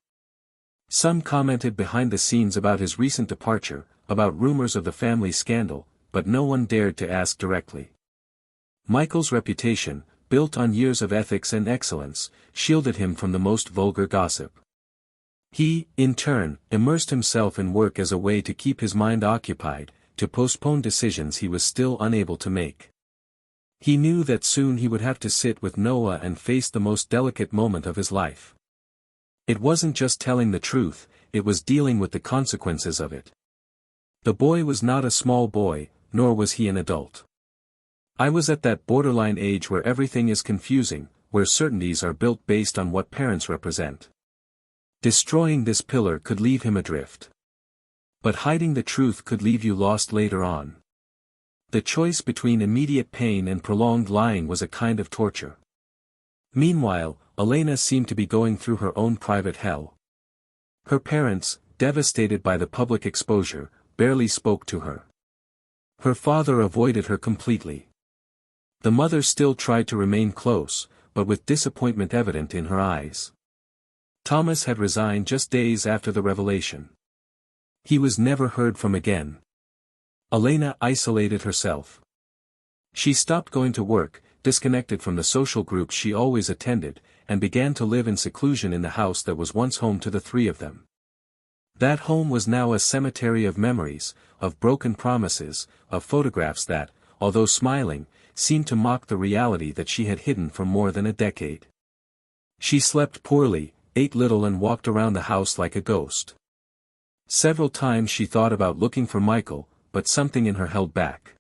Some commented behind the scenes about his recent departure, about rumors of the family scandal, but no one dared to ask directly. Michael's reputation, built on years of ethics and excellence, shielded him from the most vulgar gossip. He, in turn, immersed himself in work as a way to keep his mind occupied, to postpone decisions he was still unable to make. He knew that soon he would have to sit with Noah and face the most delicate moment of his life. It wasn't just telling the truth, it was dealing with the consequences of it. The boy was not a small boy, nor was he an adult. I was at that borderline age where everything is confusing, where certainties are built based on what parents represent. Destroying this pillar could leave him adrift. But hiding the truth could leave you lost later on. The choice between immediate pain and prolonged lying was a kind of torture. Meanwhile, Elena seemed to be going through her own private hell. Her parents, devastated by the public exposure, barely spoke to her. Her father avoided her completely. The mother still tried to remain close, but with disappointment evident in her eyes. Thomas had resigned just days after the revelation. He was never heard from again. Elena isolated herself. She stopped going to work, disconnected from the social groups she always attended, and began to live in seclusion in the house that was once home to the three of them. That home was now a cemetery of memories, of broken promises, of photographs that, although smiling, seemed to mock the reality that she had hidden for more than a decade. She slept poorly, ate little and walked around the house like a ghost. Several times she thought about looking for Michael, but something in her held back.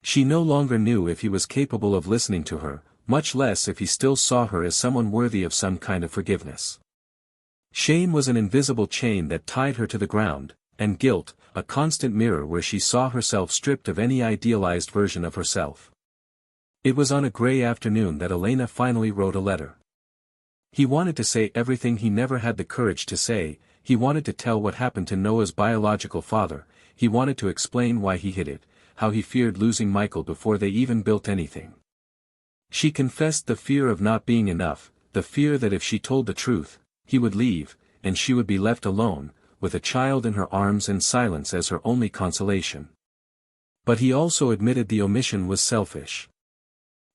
She no longer knew if he was capable of listening to her, much less if he still saw her as someone worthy of some kind of forgiveness. Shame was an invisible chain that tied her to the ground, and guilt, a constant mirror where she saw herself stripped of any idealized version of herself. It was on a gray afternoon that Elena finally wrote a letter. He wanted to say everything he never had the courage to say. He wanted to tell what happened to Noah's biological father, he wanted to explain why he hid it, how he feared losing Michael before they even built anything. She confessed the fear of not being enough, the fear that if she told the truth, he would leave, and she would be left alone, with a child in her arms and silence as her only consolation. But he also admitted the omission was selfish.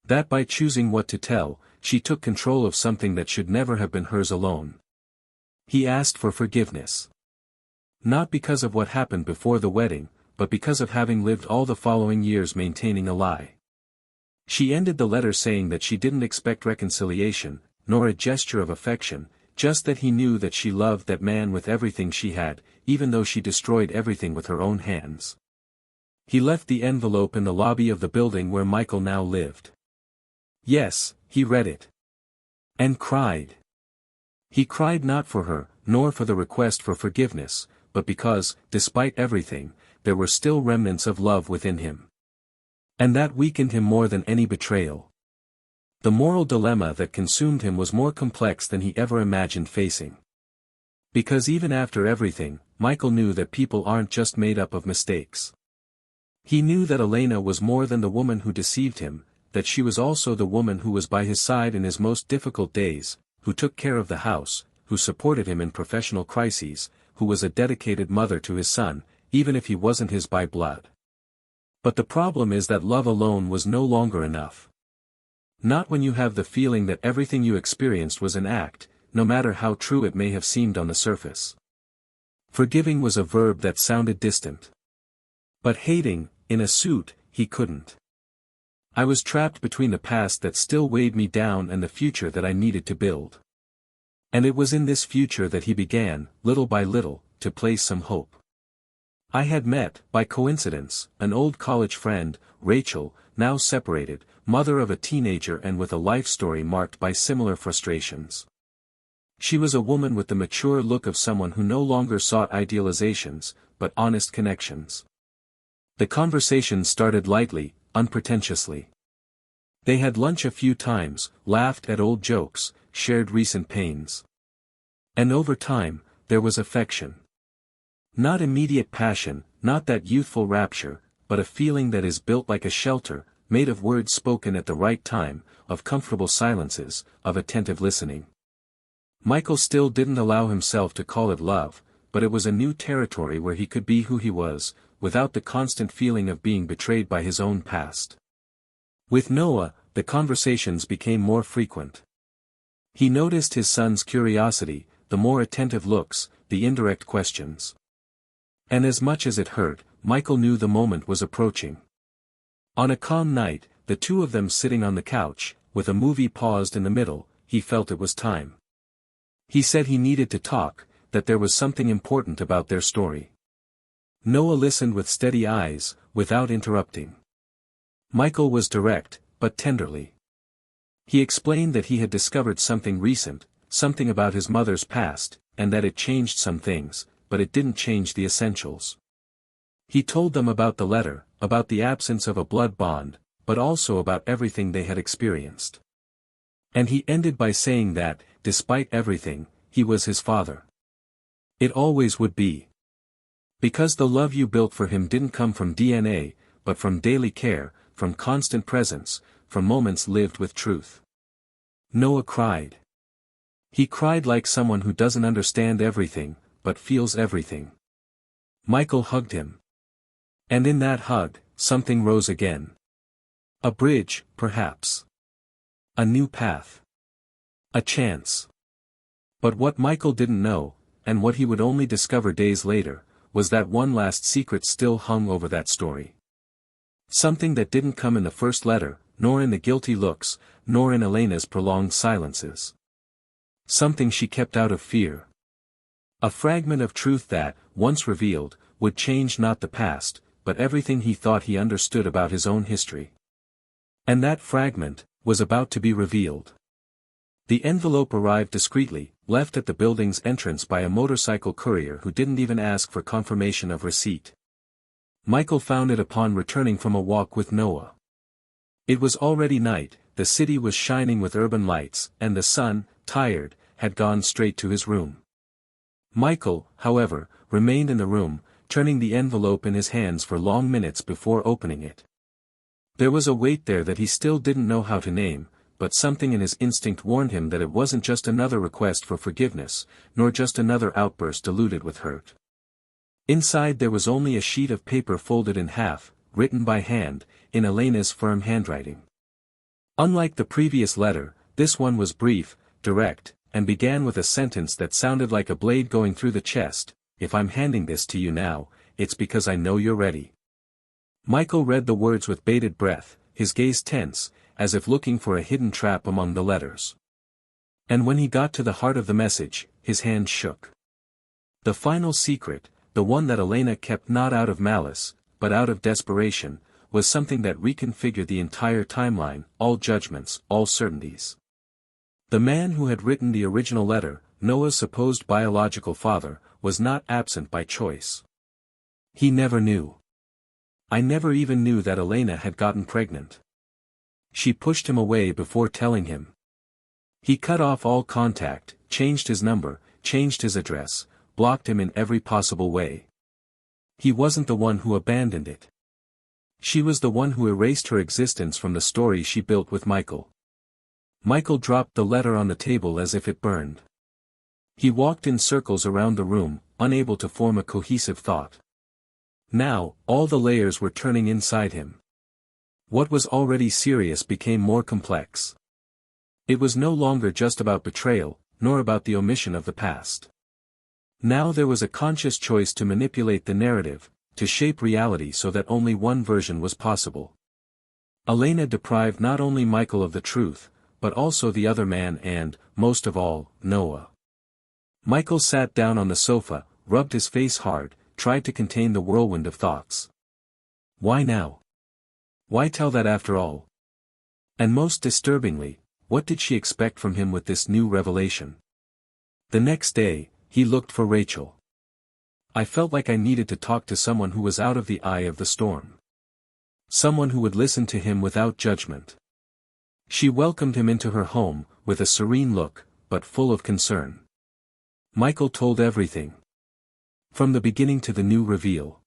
That by choosing what to tell, she took control of something that should never have been hers alone. He asked for forgiveness. Not because of what happened before the wedding, but because of having lived all the following years maintaining a lie. She ended the letter saying that she didn't expect reconciliation, nor a gesture of affection, just that he knew that she loved that man with everything she had, even though she destroyed everything with her own hands. He left the envelope in the lobby of the building where Michael now lived. Yes, he read it. And cried. He cried not for her, nor for the request for forgiveness, but because, despite everything, there were still remnants of love within him. And that weakened him more than any betrayal. The moral dilemma that consumed him was more complex than he ever imagined facing. Because even after everything, Michael knew that people aren't just made up of mistakes. He knew that Elena was more than the woman who deceived him, that she was also the woman who was by his side in his most difficult days, who took care of the house, who supported him in professional crises, who was a dedicated mother to his son, even if he wasn't his by blood. But the problem is that love alone was no longer enough. Not when you have the feeling that everything you experienced was an act, no matter how true it may have seemed on the surface. Forgiving was a verb that sounded distant. But hating, in a suit, he couldn't. I was trapped between the past that still weighed me down and the future that I needed to build. And it was in this future that he began, little by little, to place some hope. I had met, by coincidence, an old college friend, Rachel, now separated, mother of a teenager and with a life story marked by similar frustrations. She was a woman with the mature look of someone who no longer sought idealizations, but honest connections. The conversation started lightly, unpretentiously. They had lunch a few times, laughed at old jokes, shared recent pains. And over time, there was affection. Not immediate passion, not that youthful rapture, but a feeling that is built like a shelter, made of words spoken at the right time, of comfortable silences, of attentive listening. Michael still didn't allow himself to call it love, but it was a new territory where he could be who he was, without the constant feeling of being betrayed by his own past. With Noah, the conversations became more frequent. He noticed his son's curiosity, the more attentive looks, the indirect questions. And as much as it hurt, Michael knew the moment was approaching. On a calm night, the two of them sitting on the couch, with a movie paused in the middle, he felt it was time. He said he needed to talk, that there was something important about their story. Noah listened with steady eyes, without interrupting. Michael was direct, but tenderly. He explained that he had discovered something recent, something about his mother's past, and that it changed some things, but it didn't change the essentials. He told them about the letter, about the absence of a blood bond, but also about everything they had experienced. And he ended by saying that, despite everything, he was his father. It always would be. Because the love you built for him didn't come from DNA, but from daily care, from constant presence, from moments lived with truth. Noah cried. He cried like someone who doesn't understand everything, but feels everything. Michael hugged him. And in that hug, something rose again. A bridge, perhaps. A new path. A chance. But what Michael didn't know, and what he would only discover days later, was that one last secret still hung over that story. Something that didn't come in the first letter, nor in the guilty looks, nor in Elena's prolonged silences. Something she kept out of fear. A fragment of truth that, once revealed, would change not the past, but everything he thought he understood about his own history. And that fragment was about to be revealed. The envelope arrived discreetly, left at the building's entrance by a motorcycle courier who didn't even ask for confirmation of receipt. Michael found it upon returning from a walk with Noah. It was already night, the city was shining with urban lights, and the son, tired, had gone straight to his room. Michael, however, remained in the room, turning the envelope in his hands for long minutes before opening it. There was a weight there that he still didn't know how to name, but something in his instinct warned him that it wasn't just another request for forgiveness, nor just another outburst diluted with hurt. Inside there was only a sheet of paper folded in half, written by hand, in Elena's firm handwriting. Unlike the previous letter, this one was brief, direct, and began with a sentence that sounded like a blade going through the chest. If I'm handing this to you now, it's because I know you're ready. Michael read the words with bated breath, his gaze tense, as if looking for a hidden trap among the letters. And when he got to the heart of the message, his hand shook. The final secret, the one that Elena kept not out of malice, but out of desperation, was something that reconfigured the entire timeline, all judgments, all certainties. The man who had written the original letter, Noah's supposed biological father, was not absent by choice. He never knew. I never even knew that Elena had gotten pregnant. She pushed him away before telling him. He cut off all contact, changed his number, changed his address, blocked him in every possible way. He wasn't the one who abandoned it. She was the one who erased her existence from the story she built with Michael. Michael dropped the letter on the table as if it burned. He walked in circles around the room, unable to form a cohesive thought. Now, all the layers were turning inside him. What was already serious became more complex. It was no longer just about betrayal, nor about the omission of the past. Now there was a conscious choice to manipulate the narrative, to shape reality so that only one version was possible. Elena deprived not only Michael of the truth, but also the other man and, most of all, Noah. Michael sat down on the sofa, rubbed his face hard, tried to contain the whirlwind of thoughts. Why now? Why tell that after all? And most disturbingly, what did she expect from him with this new revelation? The next day, he looked for Rachel. I felt like I needed to talk to someone who was out of the eye of the storm. Someone who would listen to him without judgment. She welcomed him into her home, with a serene look, but full of concern. Michael told everything. From the beginning to the new reveal.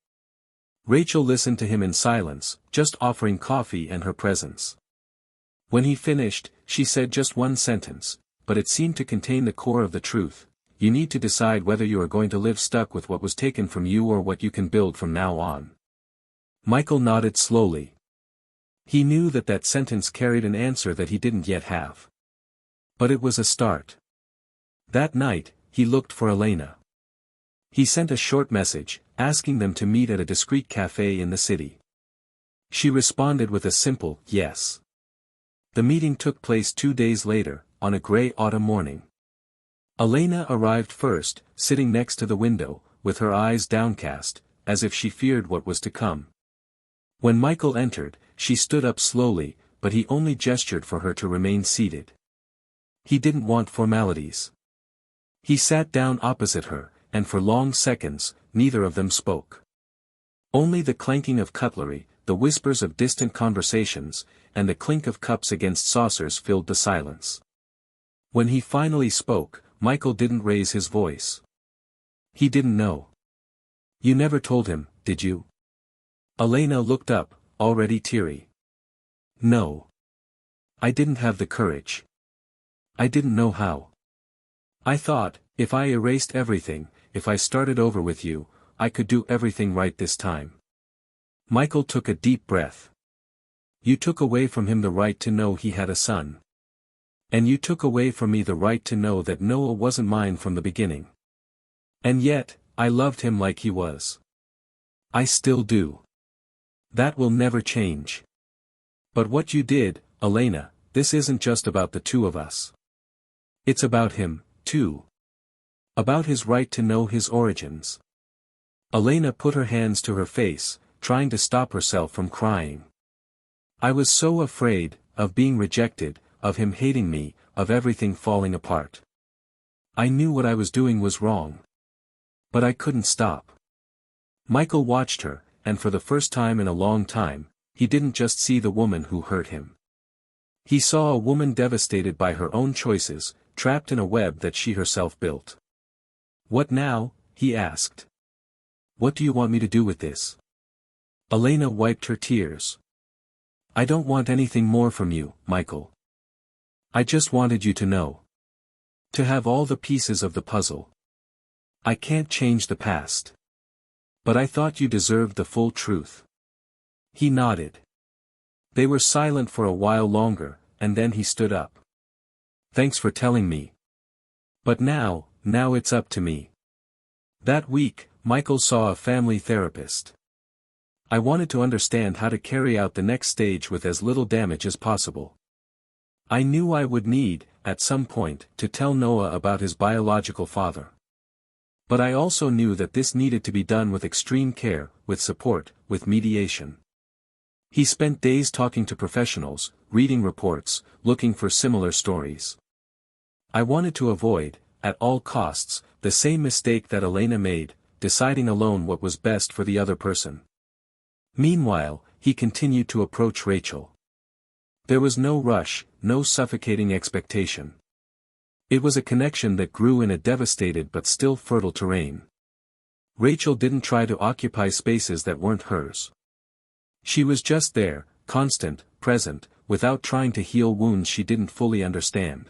Rachel listened to him in silence, just offering coffee and her presence. When he finished, she said just one sentence, but it seemed to contain the core of the truth. You need to decide whether you are going to live stuck with what was taken from you or what you can build from now on. Michael nodded slowly. He knew that that sentence carried an answer that he didn't yet have. But it was a start. That night, he looked for Elena. He sent a short message, asking them to meet at a discreet cafe in the city. She responded with a simple, yes. The meeting took place 2 days later, on a gray autumn morning. Elena arrived first, sitting next to the window, with her eyes downcast, as if she feared what was to come. When Michael entered, she stood up slowly, but he only gestured for her to remain seated. He didn't want formalities. He sat down opposite her, and for long seconds, neither of them spoke. Only the clanking of cutlery, the whispers of distant conversations, and the clink of cups against saucers filled the silence. When he finally spoke, Michael didn't raise his voice. He didn't know. You never told him, did you? Elena looked up, already teary. No. I didn't have the courage. I didn't know how. I thought, if I erased everything, if I started over with you, I could do everything right this time. Michael took a deep breath. You took away from him the right to know he had a son. And you took away from me the right to know that Noah wasn't mine from the beginning. And yet, I loved him like he was. I still do. That will never change. But what you did, Elena, this isn't just about the two of us. It's about him, too. About his right to know his origins. Elena put her hands to her face, trying to stop herself from crying. I was so afraid, of being rejected, of him hating me, of everything falling apart. I knew what I was doing was wrong. But I couldn't stop. Michael watched her, and for the first time in a long time, he didn't just see the woman who hurt him. He saw a woman devastated by her own choices, trapped in a web that she herself built. What now? He asked. What do you want me to do with this? Elena wiped her tears. I don't want anything more from you, Michael. I just wanted you to know. To have all the pieces of the puzzle. I can't change the past. But I thought you deserved the full truth. He nodded. They were silent for a while longer, and then he stood up. Thanks for telling me. But now it's up to me. That week, Michael saw a family therapist. I wanted to understand how to carry out the next stage with as little damage as possible. I knew I would need, at some point, to tell Noah about his biological father. But I also knew that this needed to be done with extreme care, with support, with mediation. He spent days talking to professionals, reading reports, looking for similar stories. I wanted to avoid, at all costs, the same mistake that Elena made, deciding alone what was best for the other person. Meanwhile, he continued to approach Rachel. There was no rush, no suffocating expectation. It was a connection that grew in a devastated but still fertile terrain. Rachel didn't try to occupy spaces that weren't hers. She was just there, constant, present, without trying to heal wounds she didn't fully understand.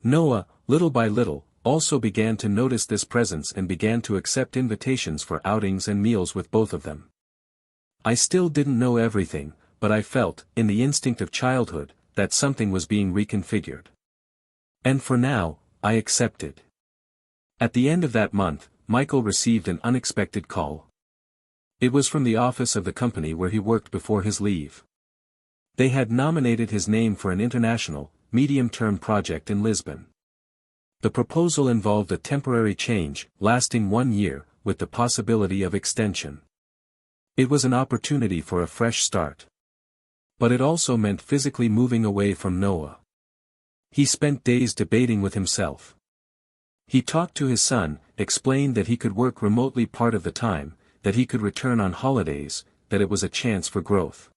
Noah, little by little, also began to notice this presence and began to accept invitations for outings and meals with both of them. I still didn't know everything, but I felt, in the instinct of childhood, that something was being reconfigured. And for now, I accepted. At the end of that month, Michael received an unexpected call. It was from the office of the company where he worked before his leave. They had nominated his name for an international, medium-term project in Lisbon. The proposal involved a temporary change, lasting 1 year, with the possibility of extension. It was an opportunity for a fresh start. But it also meant physically moving away from Noah. He spent days debating with himself. He talked to his son, explained that he could work remotely part of the time, that he could return on holidays, that it was a chance for growth.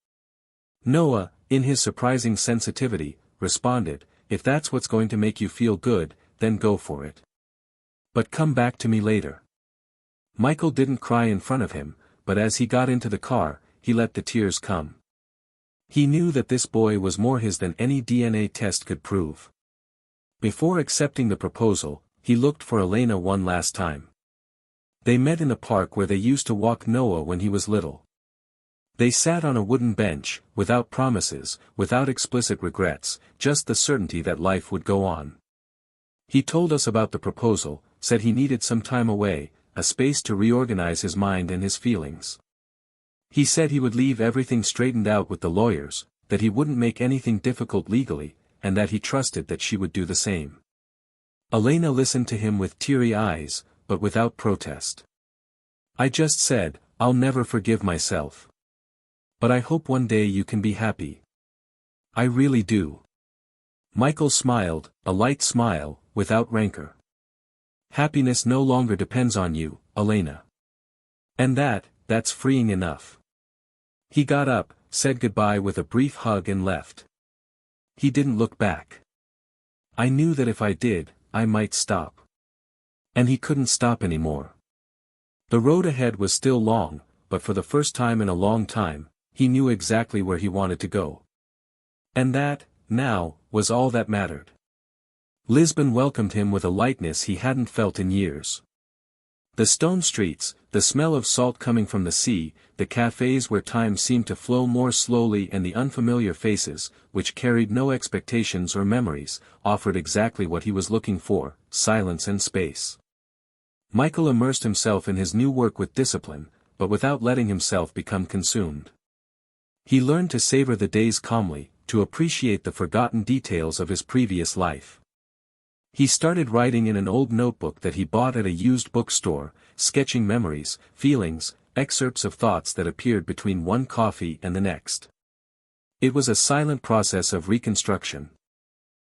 Noah, in his surprising sensitivity, responded, "If that's what's going to make you feel good, then go for it. But come back to me later." Michael didn't cry in front of him, but as he got into the car, he let the tears come. He knew that this boy was more his than any DNA test could prove. Before accepting the proposal, he looked for Elena one last time. They met in a park where they used to walk Noah when he was little. They sat on a wooden bench, without promises, without explicit regrets, just the certainty that life would go on. He told us about the proposal, said he needed some time away, a space to reorganize his mind and his feelings. He said he would leave everything straightened out with the lawyers, that he wouldn't make anything difficult legally, and that he trusted that she would do the same. Elena listened to him with teary eyes, but without protest. "I just said, I'll never forgive myself. But I hope one day you can be happy. I really do." Michael smiled, a light smile, without rancor. "Happiness no longer depends on you, Elena. And that's freeing enough." He got up, said goodbye with a brief hug and left. He didn't look back. "I knew that if I did, I might stop." And he couldn't stop anymore. The road ahead was still long, but for the first time in a long time, he knew exactly where he wanted to go. And that, now, was all that mattered. Lisbon welcomed him with a lightness he hadn't felt in years. The stone streets, the smell of salt coming from the sea, the cafes where time seemed to flow more slowly, and the unfamiliar faces, which carried no expectations or memories, offered exactly what he was looking for: silence and space. Michael immersed himself in his new work with discipline, but without letting himself become consumed. He learned to savor the days calmly, to appreciate the forgotten details of his previous life. He started writing in an old notebook that he bought at a used bookstore, sketching memories, feelings, excerpts of thoughts that appeared between one coffee and the next. It was a silent process of reconstruction.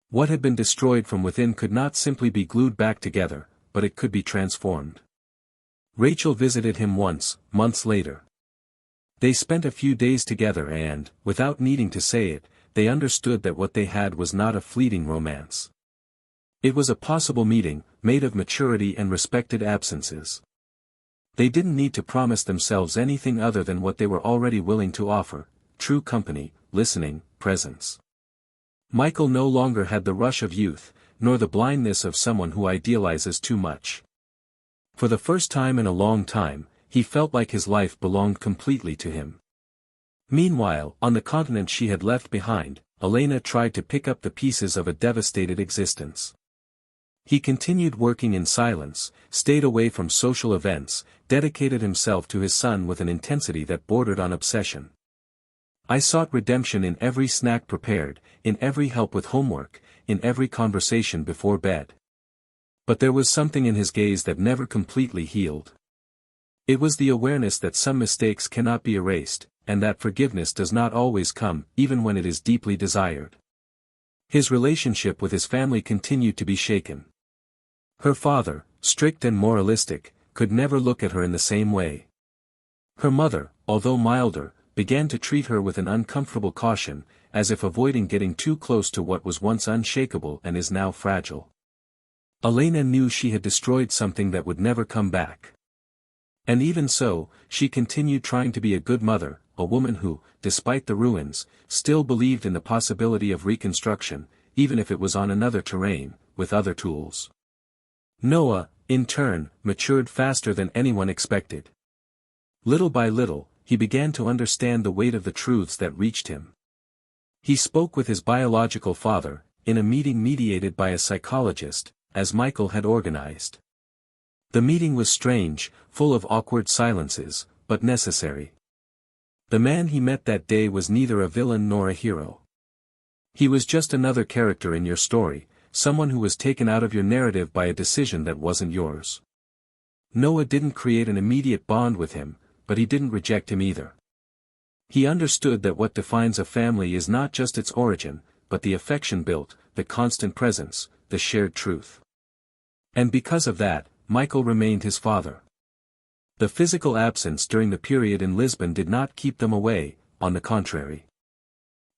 What had been destroyed from within could not simply be glued back together, but it could be transformed. Rachel visited him once, months later. They spent a few days together and, without needing to say it, they understood that what they had was not a fleeting romance. It was a possible meeting, made of maturity and respected absences. They didn't need to promise themselves anything other than what they were already willing to offer: true company, listening, presence. Michael no longer had the rush of youth, nor the blindness of someone who idealizes too much. For the first time in a long time, he felt like his life belonged completely to him. Meanwhile, on the continent she had left behind, Elena tried to pick up the pieces of a devastated existence. He continued working in silence, stayed away from social events, dedicated himself to his son with an intensity that bordered on obsession. I sought redemption in every snack prepared, in every help with homework, in every conversation before bed. But there was something in his gaze that never completely healed. It was the awareness that some mistakes cannot be erased, and that forgiveness does not always come, even when it is deeply desired. His relationship with his family continued to be shaken. Her father, strict and moralistic, could never look at her in the same way. Her mother, although milder, began to treat her with an uncomfortable caution, as if avoiding getting too close to what was once unshakable and is now fragile. Elena knew she had destroyed something that would never come back. And even so, she continued trying to be a good mother, a woman who, despite the ruins, still believed in the possibility of reconstruction, even if it was on another terrain, with other tools. Noah, in turn, matured faster than anyone expected. Little by little, he began to understand the weight of the truths that reached him. He spoke with his biological father, in a meeting mediated by a psychologist, as Michael had organized. The meeting was strange, full of awkward silences, but necessary. The man he met that day was neither a villain nor a hero. He was just another character in your story, someone who was taken out of your narrative by a decision that wasn't yours. Noah didn't create an immediate bond with him, but he didn't reject him either. He understood that what defines a family is not just its origin, but the affection built, the constant presence, the shared truth. And because of that, Michael remained his father. The physical absence during the period in Lisbon did not keep them away, on the contrary.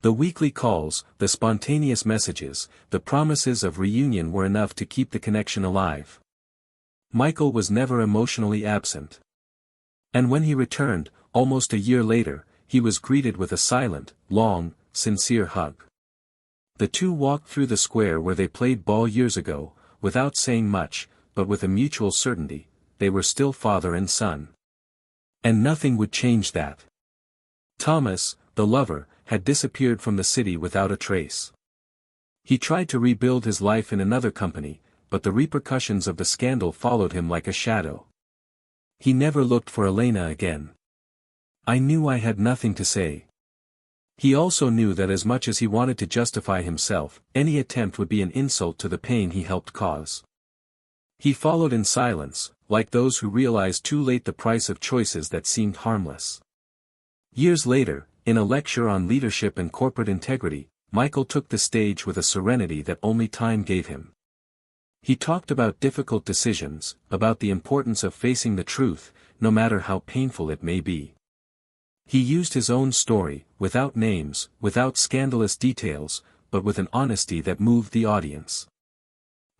The weekly calls, the spontaneous messages, the promises of reunion were enough to keep the connection alive. Michael was never emotionally absent. And when he returned, almost a year later, he was greeted with a silent, long, sincere hug. The two walked through the square where they played ball years ago, without saying much, but with a mutual certainty, they were still father and son. And nothing would change that. Thomas, the lover, had disappeared from the city without a trace. He tried to rebuild his life in another company, but the repercussions of the scandal followed him like a shadow. He never looked for Elena again. I knew I had nothing to say. He also knew that as much as he wanted to justify himself, any attempt would be an insult to the pain he helped cause. He followed in silence, like those who realize too late the price of choices that seemed harmless. Years later, in a lecture on leadership and corporate integrity, Michael took the stage with a serenity that only time gave him. He talked about difficult decisions, about the importance of facing the truth, no matter how painful it may be. He used his own story, without names, without scandalous details, but with an honesty that moved the audience.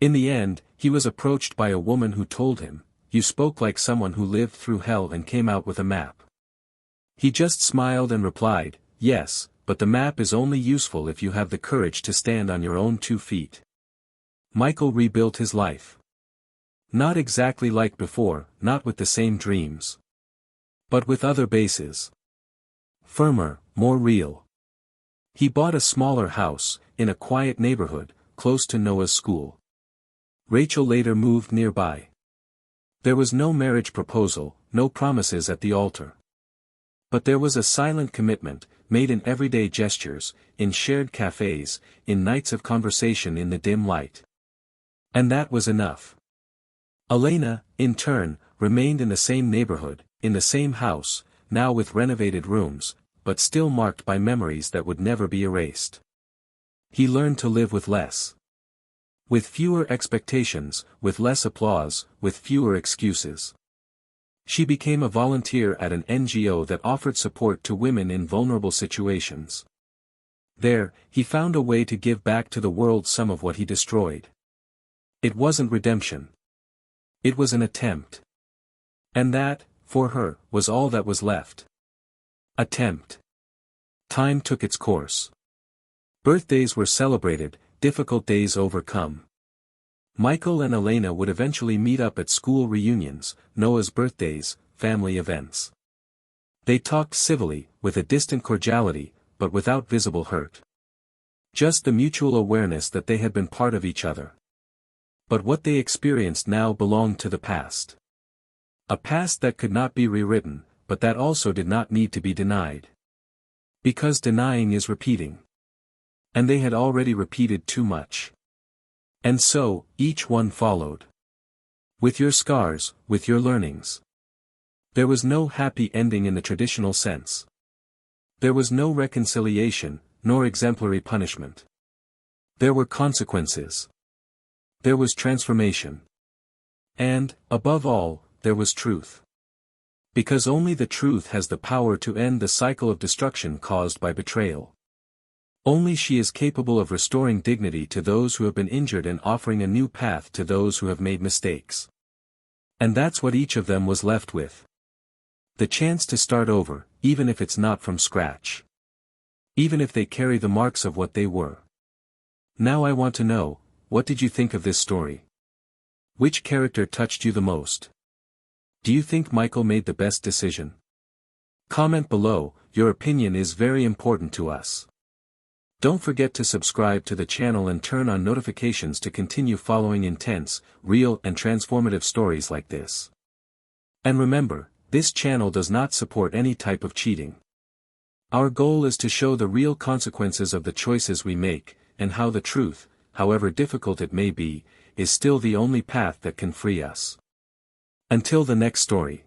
In the end, he was approached by a woman who told him, "You spoke like someone who lived through hell and came out with a map." He just smiled and replied, "Yes, but the map is only useful if you have the courage to stand on your own 2 feet." Michael rebuilt his life. Not exactly like before, not with the same dreams. But with other bases. Firmer, more real. He bought a smaller house, in a quiet neighborhood, close to Noah's school. Rachel later moved nearby. There was no marriage proposal, no promises at the altar. But there was a silent commitment, made in everyday gestures, in shared cafes, in nights of conversation in the dim light. And that was enough. Elena, in turn, remained in the same neighborhood, in the same house, now with renovated rooms, but still marked by memories that would never be erased. He learned to live with less. With fewer expectations, with less applause, with fewer excuses. She became a volunteer at an NGO that offered support to women in vulnerable situations. There, he found a way to give back to the world some of what he destroyed. It wasn't redemption. It was an attempt. And that, for her, was all that was left. Attempt. Time took its course. Birthdays were celebrated, difficult days overcome. Michael and Elena would eventually meet up at school reunions, Noah's birthdays, family events. They talked civilly, with a distant cordiality, but without visible hurt. Just the mutual awareness that they had been part of each other. But what they experienced now belonged to the past. A past that could not be rewritten, but that also did not need to be denied. Because denying is repeating. And they had already repeated too much. And so, each one followed. With your scars, with your learnings. There was no happy ending in the traditional sense. There was no reconciliation, nor exemplary punishment. There were consequences. There was transformation. And, above all, there was truth. Because only the truth has the power to end the cycle of destruction caused by betrayal. Only she is capable of restoring dignity to those who have been injured and offering a new path to those who have made mistakes. And that's what each of them was left with. The chance to start over, even if it's not from scratch. Even if they carry the marks of what they were. Now I want to know, what did you think of this story? Which character touched you the most? Do you think Michael made the best decision? Comment below, your opinion is very important to us. Don't forget to subscribe to the channel and turn on notifications to continue following intense, real and transformative stories like this. And remember, this channel does not support any type of cheating. Our goal is to show the real consequences of the choices we make, and how the truth, however difficult it may be, is still the only path that can free us. Until the next story.